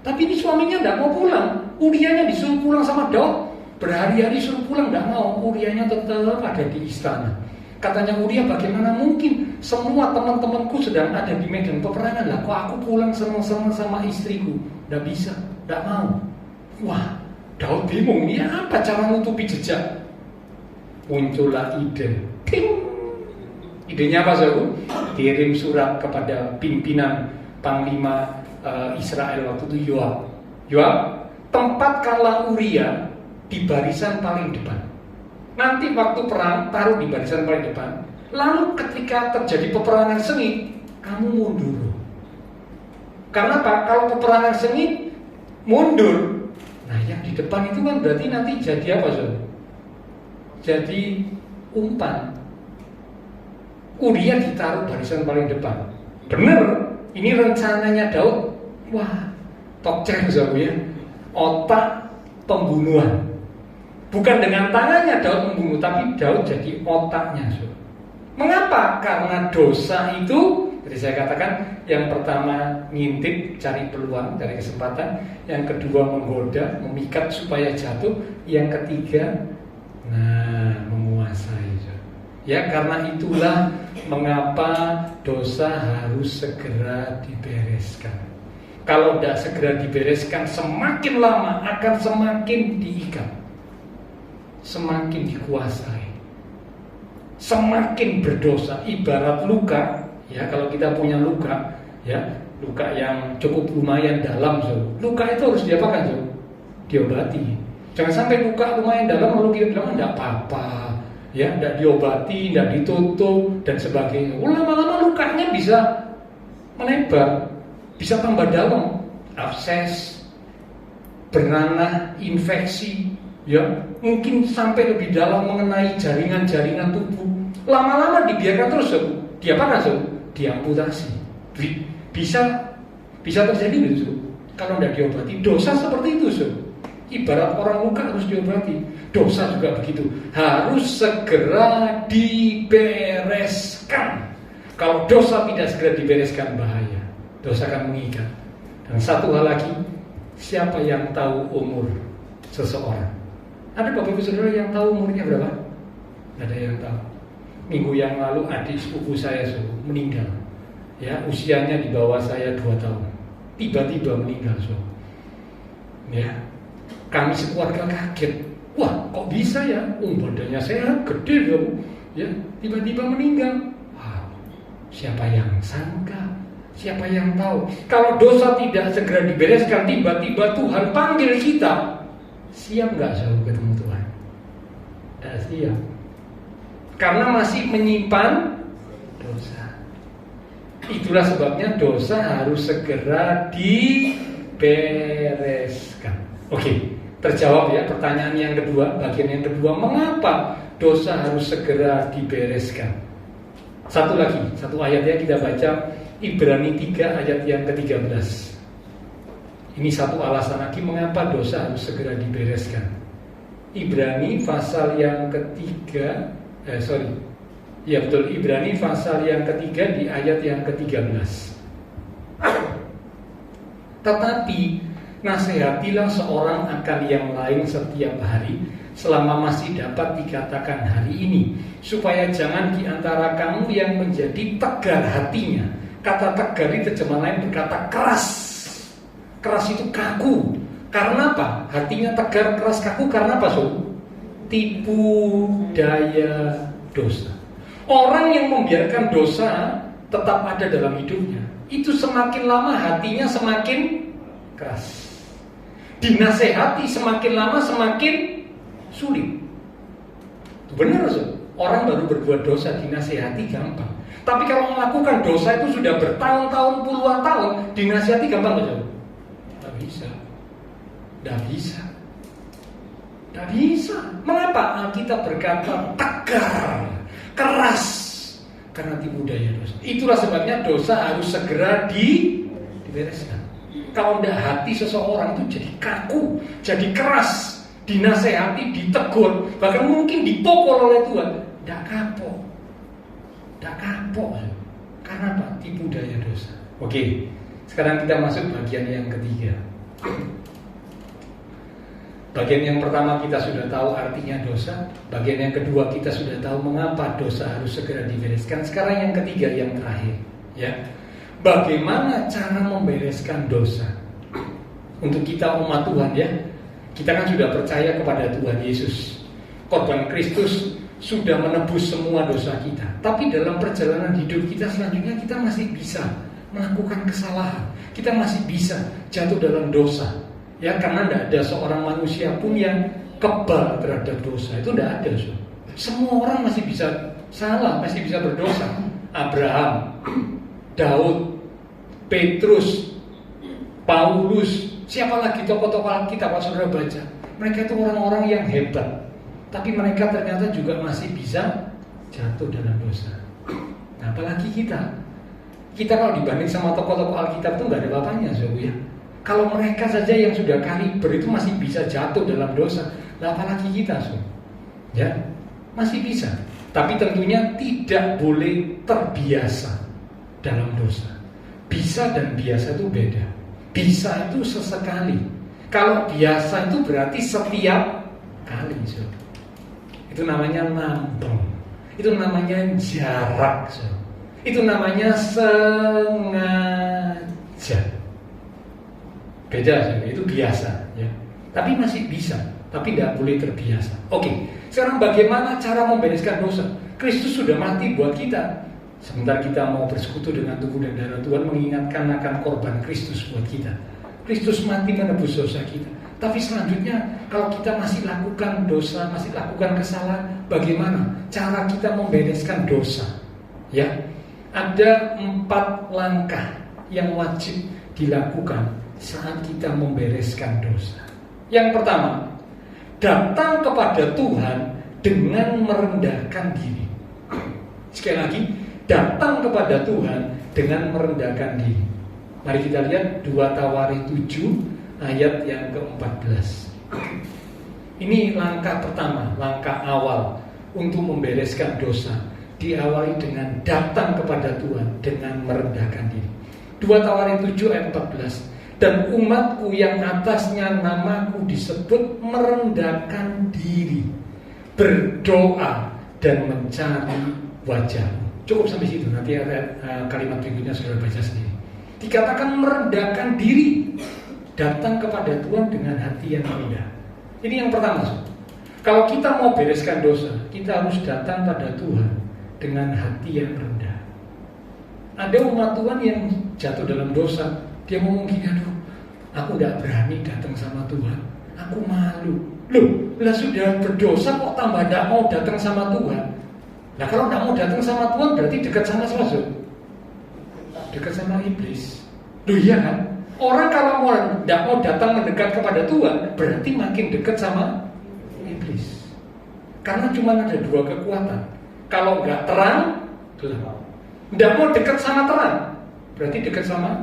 Tapi ini suaminya tidak mau pulang. Urianya disuruh pulang sama Daud, berhari-hari suruh pulang, tidak mau. Urianya tetap ada di istana. Katanya Uria, bagaimana mungkin semua teman-temanku sedang ada di medan peperangan, lah kok aku pulang senang-senang sama istriku? Tidak bisa, tidak mau. Wah, Daud bingung, ini apa cara menutupi jejak? Muncullah ide. Ting! Idenya apa, saudara? Kirim surat kepada pimpinan Panglima Israel waktu itu, Yoab, tempatkanlah Uria di barisan paling depan. Nanti waktu perang, taruh di barisan paling depan. Lalu ketika terjadi peperangan sengit, kamu mundur. Karena apa? Kalau peperangan sengit, mundur. Nah, yang di depan itu kan berarti nanti jadi apa, saudara? Jadi umpan. Uria ditaruh barisan paling depan. Bener, ini rencananya Daud. Wah, tokcer, saudara, ya. Otak pembunuhan. Bukan dengan tangannya Daud membunuh, tapi Daud jadi otaknya, saudara. Mengapa? Karena dosa itu Jadi saya katakan, yang pertama ngintip, cari peluang, cari kesempatan. Yang kedua menggoda, memikat supaya jatuh. Yang ketiga, menguasai. Ya, karena itulah mengapa dosa harus segera dibereskan. Kalau tidak segera dibereskan, semakin lama akan semakin diikat, semakin dikuasai, semakin berdosa. Ibarat luka, ya, kalau kita punya luka, ya, luka yang cukup lumayan dalam, luka itu harus diapakan, diobati. Jangan sampai luka lumayan dalam lalu kita bilang tidak apa-apa, ya, tidak diobati, tidak ditutup dan sebagainya. Lama-lama lukanya bisa melebar, bisa tambah dalam, abses, bernanah, infeksi, ya, mungkin sampai lebih dalam mengenai jaringan-jaringan tubuh. Lama-lama dibiarkan terus, diapakan, diamputasi. Bisa terjadi itu, kalau tidak diobati. Dosa seperti itu, ibarat orang luka harus diobati. Dosa juga begitu, harus segera dibereskan. Kalau dosa tidak segera dibereskan, bahaya. Dosa akan mengikat. Dan satu hal lagi, siapa yang tahu umur seseorang? Ada Bapak Ibu Saudara yang tahu umurnya berapa? Tidak ada yang tahu. Minggu yang lalu adik sepupu saya meninggal. Ya, usianya di bawah saya 2 tahun. Tiba-tiba meninggal, ya. Kami sekeluarga kaget. Wah, kok bisa ya? Badannya sehat, gede dong. Ya, tiba-tiba meninggal. Wow, siapa yang sangka? Siapa yang tahu? Kalau dosa tidak segera dibereskan, tiba-tiba Tuhan panggil kita. Siap nggak ketemu Tuhan? Tidak siap. Karena masih menyimpan dosa. Itulah sebabnya dosa harus segera dibereskan. Oke. Terjawab ya pertanyaan yang kedua, bagian yang kedua, mengapa dosa harus segera dibereskan? Satu lagi, satu ayatnya kita baca, Ibrani 3 ayat yang ke-13. Ini satu alasan lagi mengapa dosa harus segera dibereskan. Ibrani pasal yang ketiga, Ibrani pasal yang ketiga di ayat yang ke-13. Tetapi nasihatilah seorang akan yang lain setiap hari, selama masih dapat dikatakan hari ini, supaya jangan di antara kamu yang menjadi tegar hatinya. Kata tegar itu terjemahan lain berkata keras. Keras itu kaku. Karena apa? Hatinya tegar, keras, kaku. Karena apa, tipu daya dosa. Orang yang membiarkan dosa tetap ada dalam hidupnya, itu semakin lama hatinya semakin keras. Dinasehati semakin lama semakin sulit. Benar, orang baru berbuat dosa dinasehati gampang. Tapi kalau melakukan dosa itu sudah bertahun-tahun, puluhan tahun, dinasehati gampang saja. Tidak bisa. Tidak bisa. Tidak bisa. Mengapa Alkitab berkata tegar, keras? Karena tipu daya dosa. Itulah sebabnya dosa harus segera dibereskan. Kalau tidak, hati seseorang itu jadi kaku, jadi keras, dinasehati, ditegur, bahkan mungkin dipukul oleh Tuhan, tidak kapok. Tidak kapok. Karena apa? Tipu daya dosa. Oke, sekarang kita masuk bagian yang ketiga. Bagian yang pertama kita sudah tahu artinya dosa. Bagian yang kedua kita sudah tahu mengapa dosa harus segera dibereskan. Sekarang yang ketiga, yang terakhir, ya. Bagaimana cara membereskan dosa? Untuk kita umat Tuhan, ya, kita kan sudah percaya kepada Tuhan Yesus. Korban Kristus sudah menebus semua dosa kita. Tapi dalam perjalanan hidup kita selanjutnya kita masih bisa melakukan kesalahan. Kita masih bisa jatuh dalam dosa. Ya, karena tidak ada seorang manusia pun yang kebal terhadap dosa. Itu tidak ada. Semua orang masih bisa salah, masih bisa berdosa. Abraham, Daud, Petrus, Paulus, siapa lagi tokoh-tokoh Alkitab kalau saudara baca. Mereka itu orang-orang yang hebat, tapi mereka ternyata juga masih bisa jatuh dalam dosa. Nah, apalagi kita kalau dibanding sama tokoh-tokoh Alkitab itu nggak ada apa-apanya, ya. Kalau mereka saja yang sudah kaliber itu masih bisa jatuh dalam dosa, nah apalagi kita, ya, masih bisa. Tapi tentunya tidak boleh terbiasa. dalam dosa. Bisa dan biasa itu beda. Bisa itu sesekali. Kalau biasa itu berarti setiap kali. Itu namanya nambang. Itu namanya jarak. Itu namanya sengaja. Beda, itu biasa ya. Tapi masih bisa, tapi tidak boleh terbiasa. Oke, sekarang bagaimana cara membereskan dosa? Kristus sudah mati buat kita. Sementara kita mau bersekutu dengan tubuh dan darah Tuhan, mengingatkan akan korban Kristus buat kita. Kristus mati menebus dosa kita. Tapi selanjutnya, kalau kita masih lakukan dosa, masih lakukan kesalahan, bagaimana cara kita membereskan dosa? Ya, ada 4 langkah yang wajib dilakukan saat kita membereskan dosa. Yang pertama, datang kepada Tuhan dengan merendahkan diri. Sekali lagi, datang kepada Tuhan dengan merendahkan diri. Mari kita lihat 2 Tawarik 7 ayat yang ke-14. Ini langkah pertama, langkah awal untuk membereskan dosa. Diawali dengan datang kepada Tuhan dengan merendahkan diri. 2 Tawarik 7 ayat 14. Dan umatku yang atasnya namaku disebut merendahkan diri, berdoa dan mencari wajahmu. Cukup sampai situ, nanti kalimat berikutnya sudah baca sendiri. Dikatakan merendahkan diri, datang kepada Tuhan dengan hati yang rendah. Ini yang pertama. Kalau kita mau bereskan dosa, kita harus datang pada Tuhan dengan hati yang rendah. Ada umat Tuhan yang jatuh dalam dosa, dia ngomong gini, aduh, aku tidak berani datang sama Tuhan, aku malu. Loh, lah sudah berdosa kok tambah tidak mau datang sama Tuhan. Nah kalau tidak mau datang sama Tuhan berarti dekat sama siapa? Dekat sama iblis. Loh iya kan? Orang kalau tidak mau datang mendekat kepada Tuhan berarti makin dekat sama iblis. Karena cuma ada 2 kekuatan. Kalau nggak terang, gelap. Tidak mau dekat sama terang berarti dekat sama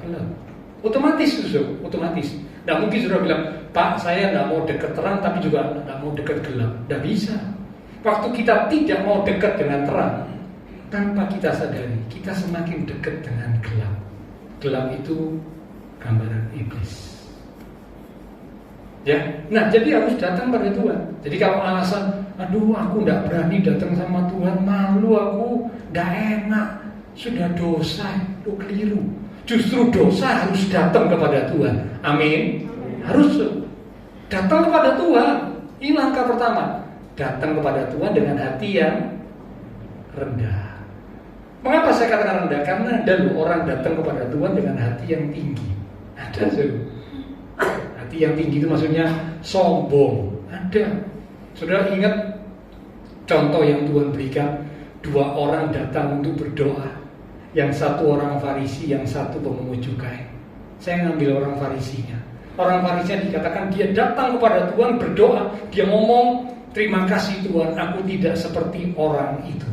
gelap. Otomatis. Tidak mungkin sudah bilang, Pak saya tidak mau dekat terang tapi juga tidak mau dekat gelap. Tidak bisa. Waktu kita tidak mau dekat dengan terang, tanpa kita sadari, kita semakin dekat dengan gelap. Gelap itu gambaran iblis. Ya, nah jadi harus datang pada Tuhan. Jadi kalau alasan, aduh aku tidak berani datang sama Tuhan, malu aku, tidak enak, sudah dosa, itu keliru. Justru dosa harus datang kepada Tuhan. Amin. Harus datang kepada Tuhan. Ini langkah pertama. Datang kepada Tuhan dengan hati yang rendah. Mengapa saya katakan rendah? Karena ada orang datang kepada Tuhan dengan hati yang tinggi. Ada hati yang tinggi itu maksudnya sombong. Ada. Saudara ingat contoh yang Tuhan berikan, 2 orang datang untuk berdoa. Yang satu orang Farisi, yang satu pemungut cukai. Saya ngambil orang Farisinya. Orang Farisinya dikatakan dia datang kepada Tuhan berdoa. Dia ngomong, terima kasih Tuhan, aku tidak seperti orang itu.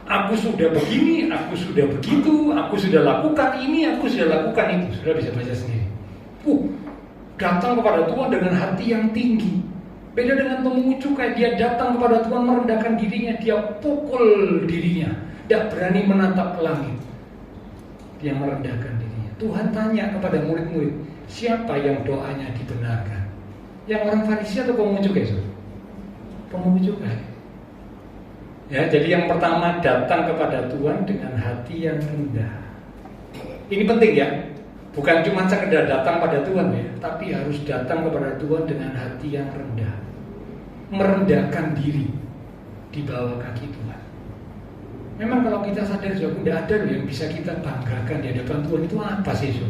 Aku sudah begini, aku sudah begitu, aku sudah lakukan ini, aku sudah lakukan itu. Sudah bisa baca sendiri. Datang kepada Tuhan dengan hati yang tinggi. Beda dengan pemungut cukai, dia datang kepada Tuhan merendahkan dirinya, dia pukul dirinya, tidak berani menatap ke langit. Dia merendahkan dirinya. Tuhan tanya kepada murid-murid, siapa yang doanya dibenarkan? Yang orang Farisi atau pemungut cukai? Pemungut cukai. Ya, jadi yang pertama datang kepada Tuhan dengan hati yang rendah. Ini penting ya. Bukan cuma sekedar datang pada Tuhan ya, tapi harus datang kepada Tuhan dengan hati yang rendah. Merendahkan diri di bawah kaki Tuhan. Memang kalau kita sadar tidak ada yang bisa kita banggakan di hadapan Tuhan. Itu apa sih?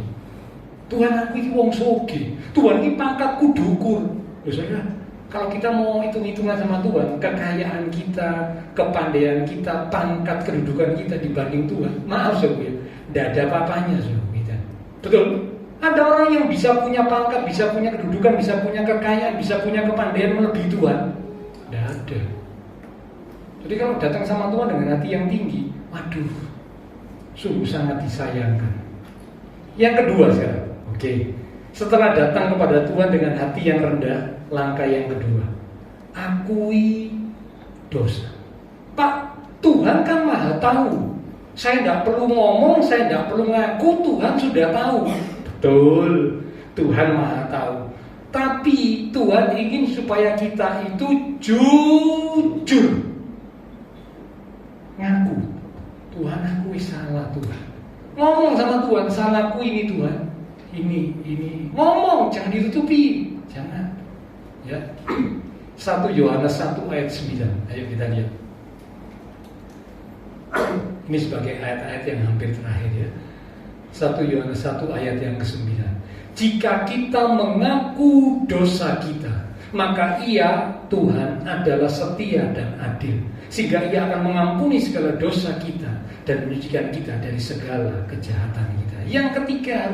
Tuhan aku ini wong soge, Tuhan ini pangkatku dukur. Saudara, kalau kita mau hitung-hitungan sama Tuhan, kekayaan kita, kepandaian kita, pangkat kedudukan kita dibanding Tuhan, maaf saudara, tidak ada apa-apanya saudara. Betul? Ada orang yang bisa punya pangkat, bisa punya kedudukan, bisa punya kekayaan, bisa punya kepandaian melebihi Tuhan. Tidak ada. Jadi kalau datang sama Tuhan dengan hati yang tinggi, waduh, sungguh sangat disayangkan. Yang kedua sekarang, oke. Setelah datang kepada Tuhan dengan hati yang rendah, langkah yang kedua, akui dosa. Pak, Tuhan kan maha tahu. Saya tidak perlu ngomong, saya tidak perlu ngaku, Tuhan sudah tahu. Betul, Tuhan Maha tahu. Tapi Tuhan ingin supaya kita itu jujur. Ngaku, Tuhan aku salah Tuhan. Ngomong sama Tuhan, salahku ini Tuhan. Ini. Ngomong, jangan ditutupi. Jangan. Ya. 1 Yohanes 1 ayat 9. Ayo kita lihat. Ini sebagai ayat-ayat yang hampir terakhir ya. 1 Yohanes 1 ayat yang ke-9. Jika kita mengaku dosa kita, maka Ia, Tuhan, adalah setia dan adil, sehingga Ia akan mengampuni segala dosa kita dan menyucikan kita dari segala kejahatan kita. Yang ketiga,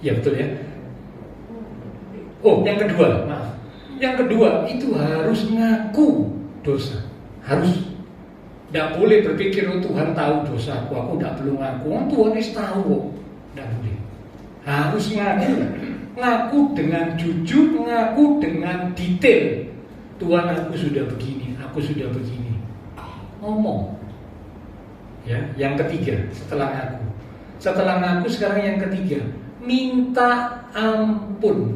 ya betul ya. Yang kedua, maaf. Yang kedua itu harus ngaku dosa. Harus. Tidak boleh berpikir Tuhan tahu dosaku, aku tidak perlu ngaku. Tuhan itu tahu. Tidak boleh. Harus ngaku. Ngaku dengan jujur, ngaku dengan detail. Tuhan, aku sudah begini, aku sudah begini. Ngomong. Ya, yang ketiga setelah ngaku. Setelah ngaku sekarang yang ketiga, minta ampun.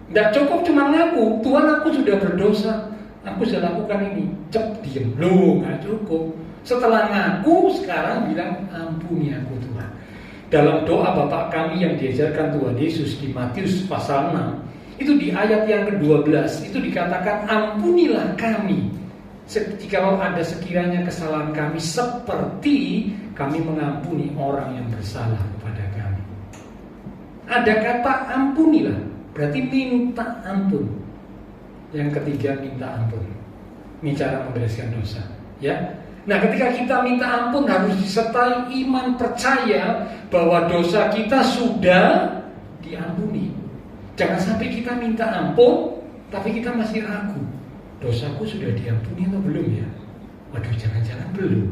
Tidak cukup cuma ngaku, Tuhan aku sudah berdosa, aku sudah lakukan ini, diem. Loh, nggak cukup. Setelah ngaku sekarang bilang ampuni aku Tuhan. Dalam doa Bapa kami yang diajarkan Tuhan Yesus di Matius pasal 6, itu di ayat yang ke-12 itu dikatakan ampunilah kami jikalau ada sekiranya kesalahan kami seperti kami mengampuni orang yang bersalah kepada kami. Ada kata ampunilah, berarti minta ampun. Yang ketiga minta ampun. Ini cara membereskan dosa, ya. Nah, ketika kita minta ampun harus disertai iman percaya bahwa dosa kita sudah diampuni. Jangan sampai kita minta ampun tapi kita masih ragu. Dosaku sudah diampuni atau belum ya? Waduh, jangan-jangan belum.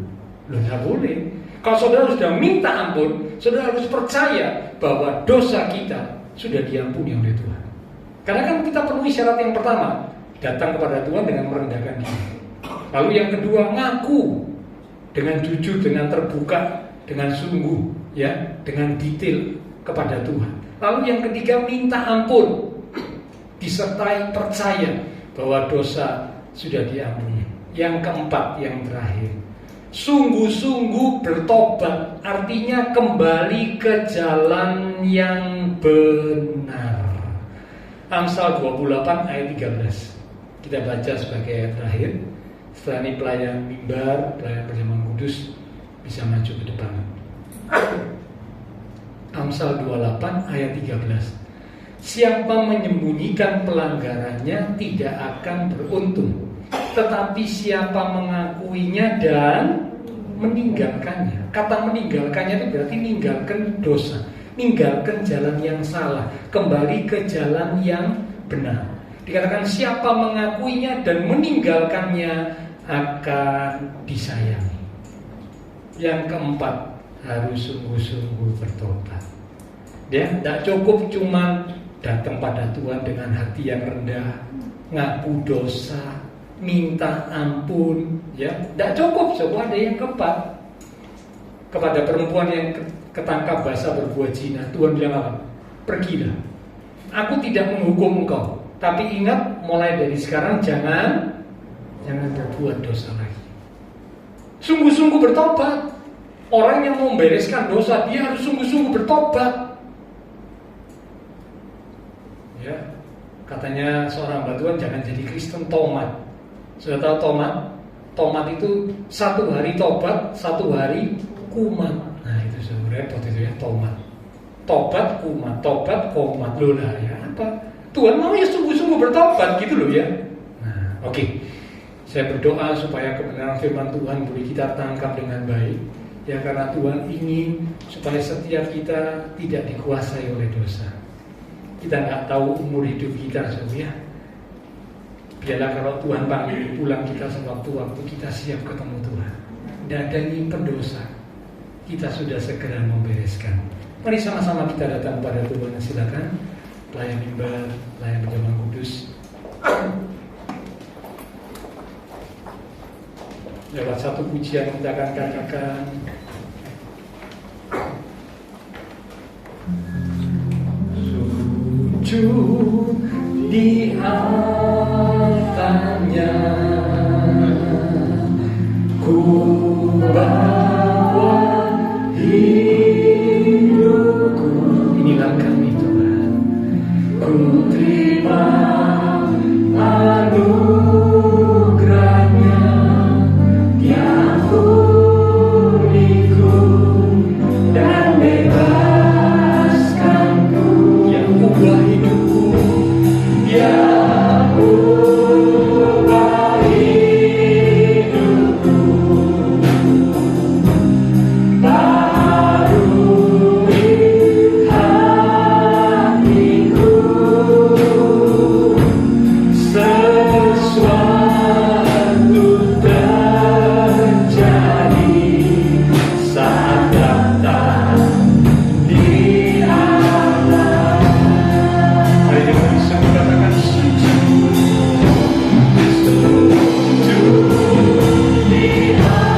Loh, nggak boleh. Kalau saudara sudah minta ampun, saudara harus percaya bahwa dosa kita sudah diampuni oleh Tuhan. Karena kan kita penuhi syarat yang pertama, datang kepada Tuhan dengan merendahkan diri. Lalu yang kedua, ngaku dengan jujur, dengan terbuka, dengan sungguh, ya, dengan detail kepada Tuhan. Lalu yang ketiga, minta ampun, disertai percaya bahwa dosa sudah diampuni. Yang keempat, yang terakhir, sungguh-sungguh bertobat, artinya kembali ke jalan yang benar. Amsal 28 ayat 13. Kita baca sebagai ayat terakhir. Setelah ini pelayan mimbar, pelayan perjamuan kudus bisa maju ke depan. Amsal 28 ayat 13. Siapa menyembunyikan pelanggarannya tidak akan beruntung, tetapi siapa mengakuinya dan meninggalkannya. Kata meninggalkannya itu berarti meninggalkan dosa, meninggalkan jalan yang salah, kembali ke jalan yang benar. Dikatakan siapa mengakuinya dan meninggalkannya akan disayangi. Yang keempat, harus sungguh-sungguh bertobat. Ya, tidak cukup cuma datang pada Tuhan dengan hati yang rendah, ngaku dosa, minta ampun, ya, tidak cukup. Coba ada yang keempat. Kepada perempuan yang ketangkap basah berbuat zina, Tuhan bilang apa? Pergilah. Aku tidak menghukum engkau, tapi ingat mulai dari sekarang jangan berbuat dosa lagi. Sungguh-sungguh bertobat. Orang yang mau membereskan dosa, dia harus sungguh-sungguh bertobat. Ya, katanya seorang batuan jangan jadi Kristen tomat. Sudah tahu tomat? Tomat itu 1 hari tobat, 1 hari kumat. Nah itu sebenarnya repot itu ya, tomat. Tobat kumat, tobat kumat. Loh lah ya apa? Tuhan mau ya sungguh-sungguh bertobat gitu loh ya. Nah oke. Saya berdoa supaya kebenaran firman Tuhan boleh kita tangkap dengan baik. Ya karena Tuhan ingin supaya setiap kita tidak dikuasai oleh dosa. Kita nggak tahu umur hidup kita ya. Biarlah kalau Tuhan panggil pulang kita sewaktu-waktu kita siap ketemu Tuhan. Tidak ada nyimpen dosa. Kita sudah segera membereskan. Mari sama-sama kita datang pada Tuhan. Silakan pelayan mimbar, pelayan perjamuan kudus. Lewat satu pujian kita akan katakan sujud di altarnya. Ku bawa hidupku, inilah kami Tuhan. Ku terima anugerahnya, Dia pulihku dan bebaskanku. Yang ubah hidupku, Dia ubah hidupku. Barui hatiku, sesuatu terjadi saat datang di alam. Mari dengan disebut katakan sujud, sujud di alam.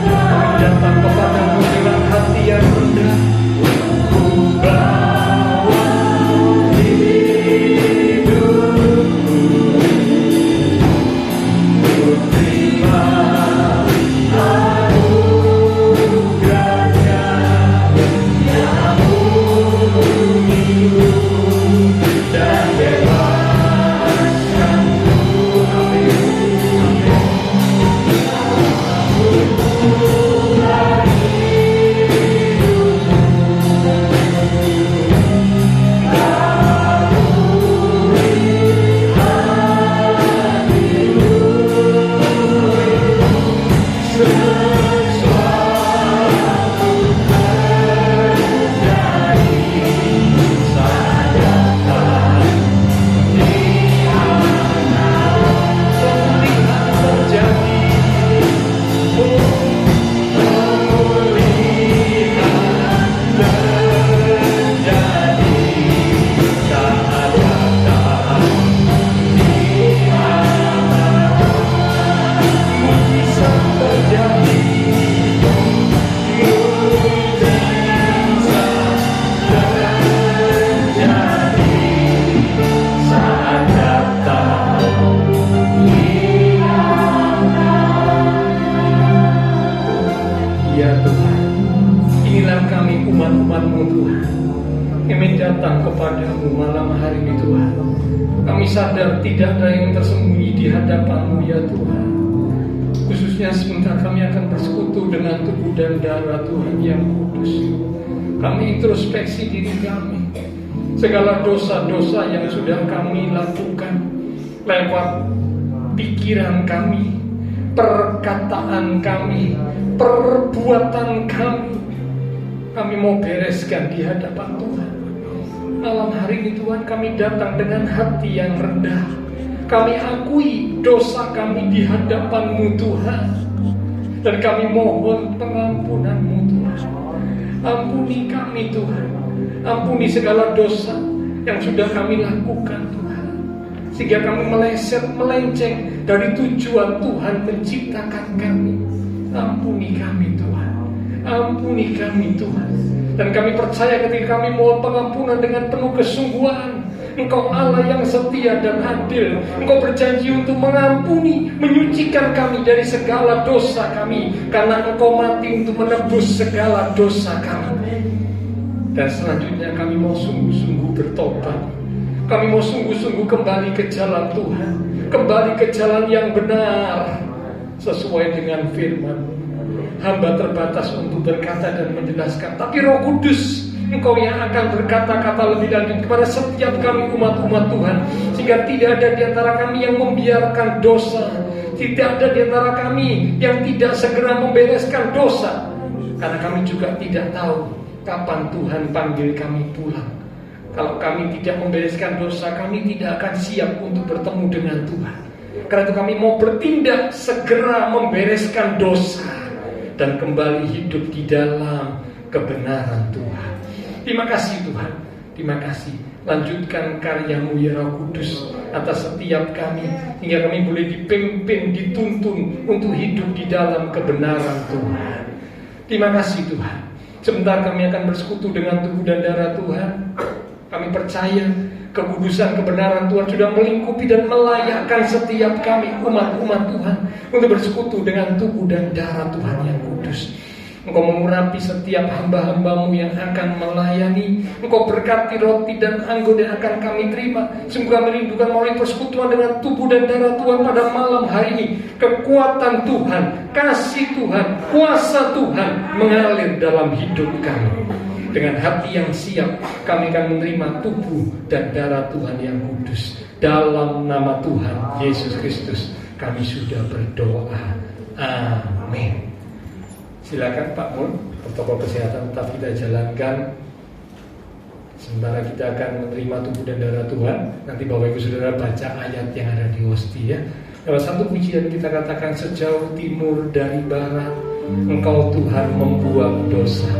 Kami datang kepadamu dengan hati yang rendah. Ku bawa hidupku, ku terima anugerahnya, Yang pulihku dan bebaskanku. Amin. Ya Tuhan, inilah kami umat-umat-Mu Tuhan. Kami datang kepadamu malam hari ini Tuhan. Kami sadar tidak ada yang tersembunyi di hadapan-Mu ya Tuhan. Khususnya sebentar kami akan bersekutu dengan tubuh dan darah Tuhan yang kudus. Kami introspeksi diri kami. Segala dosa-dosa yang sudah kami lakukan lewat pikiran kami, perkataan kami, perbuatan kami mau bereskan di hadapan Tuhan. Malam hari ini Tuhan, kami datang dengan hati yang rendah. Kami akui dosa kami di hadapan-Mu Tuhan, dan kami mohon pengampunan-Mu Tuhan. Ampuni kami Tuhan, ampuni segala dosa yang sudah kami lakukan Tuhan, sehingga kami melenceng dari tujuan Tuhan menciptakan kami. Ampuni kami Tuhan, ampuni kami Tuhan. Dan kami percaya ketika kami mohon pengampunan dengan penuh kesungguhan, Engkau Allah yang setia dan adil. Engkau berjanji untuk mengampuni, menyucikan kami dari segala dosa kami, karena Engkau mati untuk menebus segala dosa kami. Dan selanjutnya kami mau sungguh-sungguh bertobat. Kami mau sungguh-sungguh kembali ke jalan Tuhan, kembali ke jalan yang benar sesuai dengan firman. Hamba terbatas untuk berkata dan menjelaskan, tapi Roh Kudus, Engkau yang akan berkata-kata lebih lanjut kepada setiap kami umat-umat Tuhan, sehingga tidak ada di antara kami yang membiarkan dosa, tidak ada di antara kami yang tidak segera membereskan dosa, karena kami juga tidak tahu kapan Tuhan panggil kami pulang. Kalau kami tidak membereskan dosa, kami tidak akan siap untuk bertemu dengan Tuhan. Karena itu kami mau bertindak segera membereskan dosa dan kembali hidup di dalam kebenaran Tuhan. Terima kasih Tuhan, terima kasih. Lanjutkan karya-Mu ya Roh Kudus atas setiap kami, hingga kami boleh dipimpin, dituntun untuk hidup di dalam kebenaran Tuhan. Terima kasih Tuhan. Sebentar kami akan bersekutu dengan tubuh dan darah Tuhan. Kami percaya kekudusan kebenaran Tuhan sudah melingkupi dan melayakkan setiap kami umat-umat Tuhan untuk bersekutu dengan tubuh dan darah Tuhan yang kudus. Engkau mengurapi setiap hamba-hambamu yang akan melayani. Engkau berkati roti dan anggur yang akan kami terima. Sungguh kami rindukan melalui persekutuan dengan tubuh dan darah Tuhan pada malam hari ini. Kekuatan Tuhan, kasih Tuhan, kuasa Tuhan mengalir dalam hidup kami. Dengan hati yang siap, kami akan menerima tubuh dan darah Tuhan yang kudus. Dalam nama Tuhan Yesus Kristus kami sudah berdoa. Amin. Silakan Pak Mun, protokol kesehatan tetap kita jalankan. Sementara kita akan menerima tubuh dan darah Tuhan. Nanti Bapak Ibu Saudara baca ayat yang ada di hosti ya. Dalam satu pujian kita katakan, sejauh timur dari barat, Engkau Tuhan membuang dosa.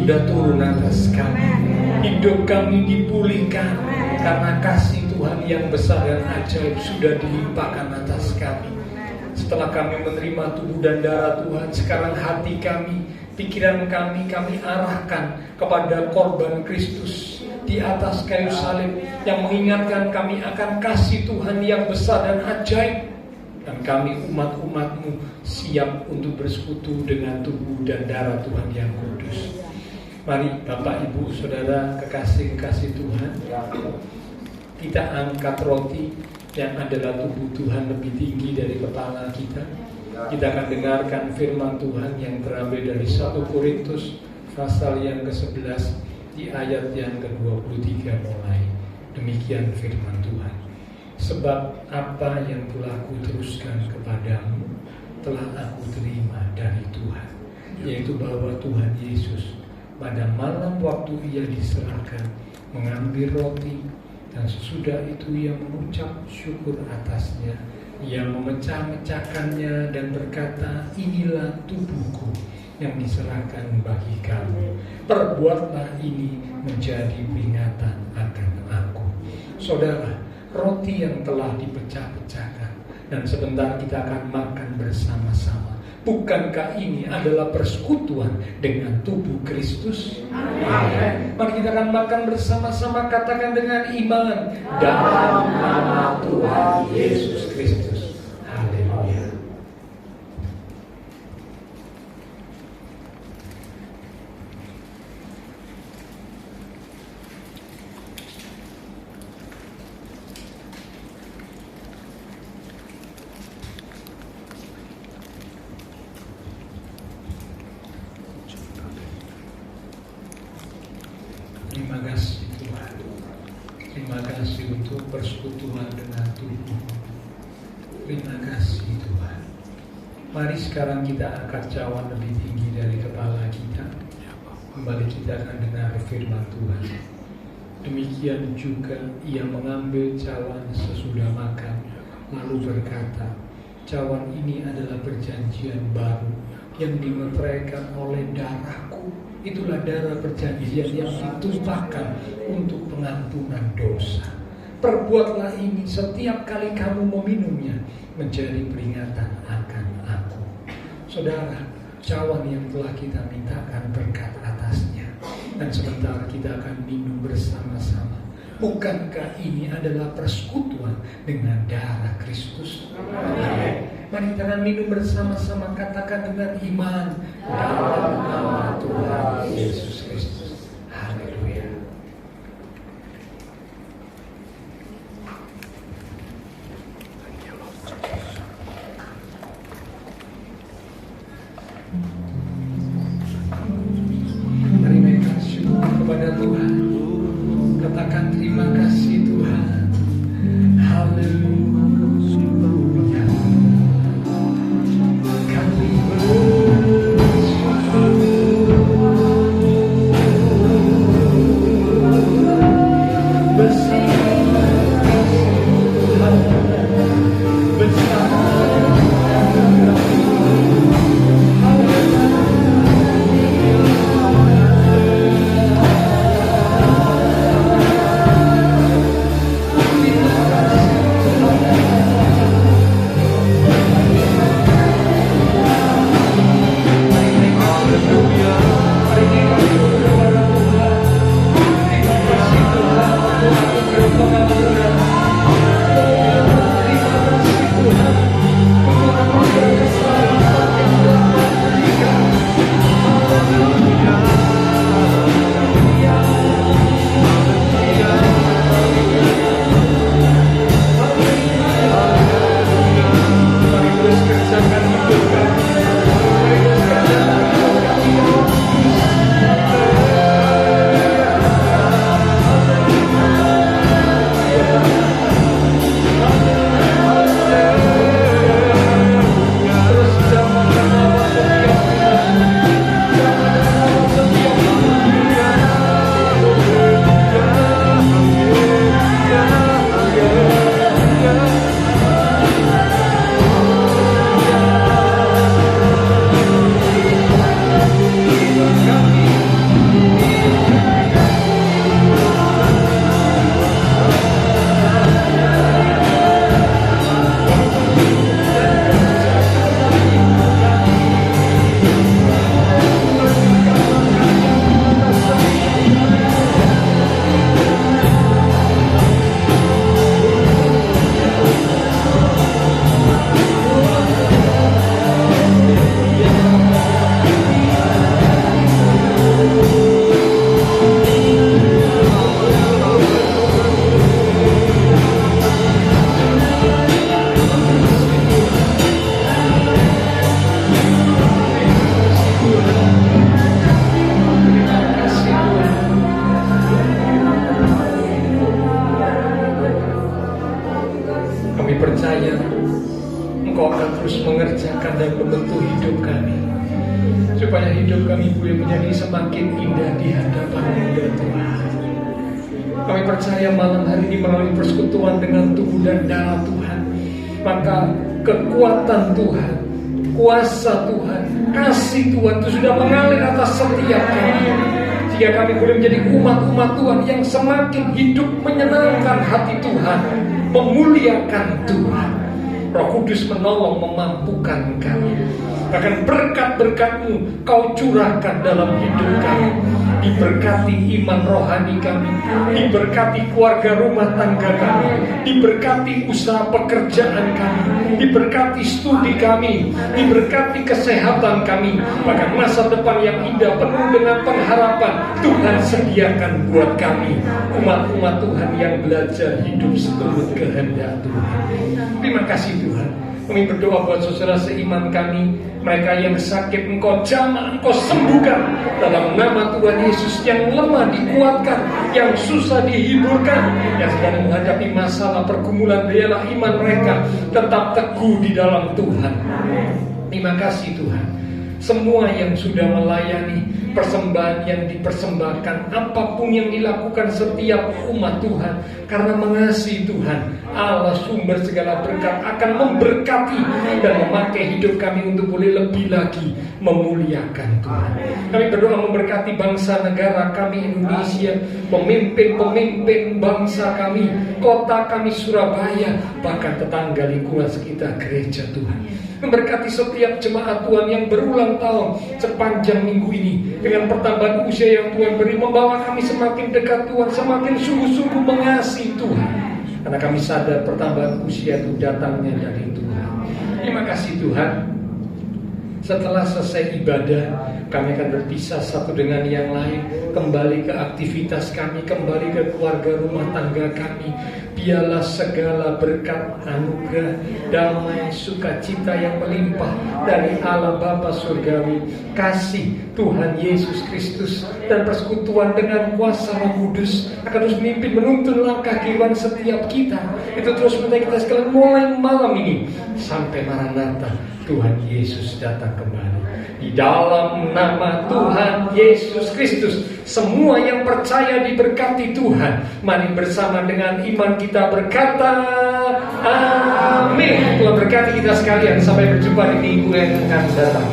sudah turun atas kami. Hidup kami dipulihkan karena kasih Tuhan yang besar dan ajaib sudah dilimpahkan atas kami. Setelah kami menerima tubuh dan darah Tuhan, sekarang hati kami, pikiran kami arahkan kepada korban Kristus di atas kayu salib yang mengingatkan kami akan kasih Tuhan yang besar dan ajaib. Dan kami umat-umat-Mu siap untuk bersekutu dengan tubuh dan darah Tuhan yang kudus. Mari Bapak, Ibu, Saudara, kekasih-kekasih Tuhan, kita angkat roti yang adalah tubuh Tuhan lebih tinggi dari kepala kita. Kita akan dengarkan firman Tuhan yang terambil dari 1 Korintus pasal yang ke-11 di ayat yang ke-23 mulai. Demikian firman Tuhan. Sebab apa yang telah kuteruskan kepadamu telah aku terima dari Tuhan, yaitu bahwa Tuhan Yesus pada malam waktu ia diserahkan mengambil roti, dan sesudah itu ia mengucap syukur atasnya, ia memecah-mecahkannya dan berkata, inilah tubuhku yang diserahkan bagi kamu. Perbuatlah ini menjadi peringatan akan aku. Saudara, roti yang telah dipecah-pecahkan dan sebentar kita akan makan bersama-sama. Bukankah ini adalah persekutuan dengan tubuh Kristus? Amin. Mari kita akan makan bersama-sama, katakan dengan iman, dalam nama Tuhan Yesus Kristus. Haleluya. Terima kasih Tuhan. Terima kasih untuk persekutuan dengan tubuh. Terima kasih Tuhan. Mari sekarang kita angkat cawan lebih tinggi dari kepala kita. Kembali kita akan dengar firman Tuhan. Demikian juga ia mengambil cawan sesudah makan, lalu berkata, cawan ini adalah perjanjian baru yang dimeteraikan oleh darahku. Itulah darah perjanjian yang ditumpahkan untuk pengampunan dosa. Perbuatlah ini setiap kali kamu meminumnya menjadi peringatan akan aku. Saudara, cawan yang telah kita mintakan berkat atasnya, dan sebentar kita akan minum bersama-sama. Bukankah ini adalah persekutuan dengan darah Kristus? Amin. Mari kita akan minum bersama-sama, katakan dengan iman, dalam nama Tuhan Yesus Kristus. Haleluya. Mari naikkan syukur kepada Tuhan. Katakan terima kasih Tuhan. Haleluya. terus mengerjakan dan membentuk hidup kami, supaya hidup kami boleh menjadi semakin indah di hadapan-Mu ya Tuhan. Kami percaya malam hari ini melalui persekutuan dengan tubuh dan darah Tuhan, maka kekuatan Tuhan, kuasa Tuhan, kasih Tuhan itu sudah mengalir atas setiap kami, sehingga kami boleh menjadi umat-umat Tuhan yang semakin hidup menyenangkan hati Tuhan, memuliakan Tuhan. Roh Kudus menolong, memampukan kami. Bahkan berkat-berkat-Mu Kau curahkan dalam hidup kami. Diberkati iman rohani kami, diberkati keluarga rumah tangga kami, diberkati usaha pekerjaan kami, diberkati studi kami, diberkati kesehatan kami. Bahkan masa depan yang indah penuh dengan pengharapan Tuhan sediakan buat kami, umat-umat Tuhan yang belajar hidup seturut kehendak Tuhan. Terima kasih Tuhan. Kami berdoa buat saudara seiman kami, mereka yang sakit Engkau jamah, Engkau sembuhkan dalam nama Tuhan Yesus. Yang lemah dikuatkan, yang susah dihiburkan, yang sedang menghadapi masalah pergumulan, biarlah iman mereka tetap teguh di dalam Tuhan. Terima kasih Tuhan. Semua yang sudah melayani persembahan yang dipersembahkan, apapun yang dilakukan setiap umat Tuhan, karena mengasihi Tuhan, Allah sumber segala berkat akan memberkati dan memakai hidup kami untuk boleh lebih lagi memuliakan Tuhan. Kami berdoa memberkati bangsa negara kami Indonesia, pemimpin-pemimpin bangsa kami, kota kami Surabaya, bahkan tetangga lingkungan sekitar gereja Tuhan. Memberkati setiap jemaat Tuhan yang berulang tahun sepanjang minggu ini, dengan pertambahan usia yang Tuhan beri, membawa kami semakin dekat Tuhan, semakin sungguh-sungguh mengasihi Tuhan, karena kami sadar pertambahan usia itu datangnya dari Tuhan. Terima kasih Tuhan. Setelah selesai ibadah, kami akan berpisah satu dengan yang lain, kembali ke aktivitas kami, kembali ke keluarga rumah tangga kami. Biarlah segala berkat, anugerah, damai, sukacita yang melimpah dari Allah Bapa Surgawi, kasih Tuhan Yesus Kristus, dan persekutuan dengan kuasa Roh Kudus akan terus memimpin, menuntun langkah kehidupan setiap kita. Itu terus menyertai kita sekalian mulai malam ini sampai Maranatha, Tuhan Yesus datang kembali. Di dalam nama Tuhan Yesus Kristus, semua yang percaya diberkati Tuhan. Mari bersama dengan iman kita berkata amin. Tuhan berkati kita sekalian. Sampai berjumpa di minggu yang akan datang.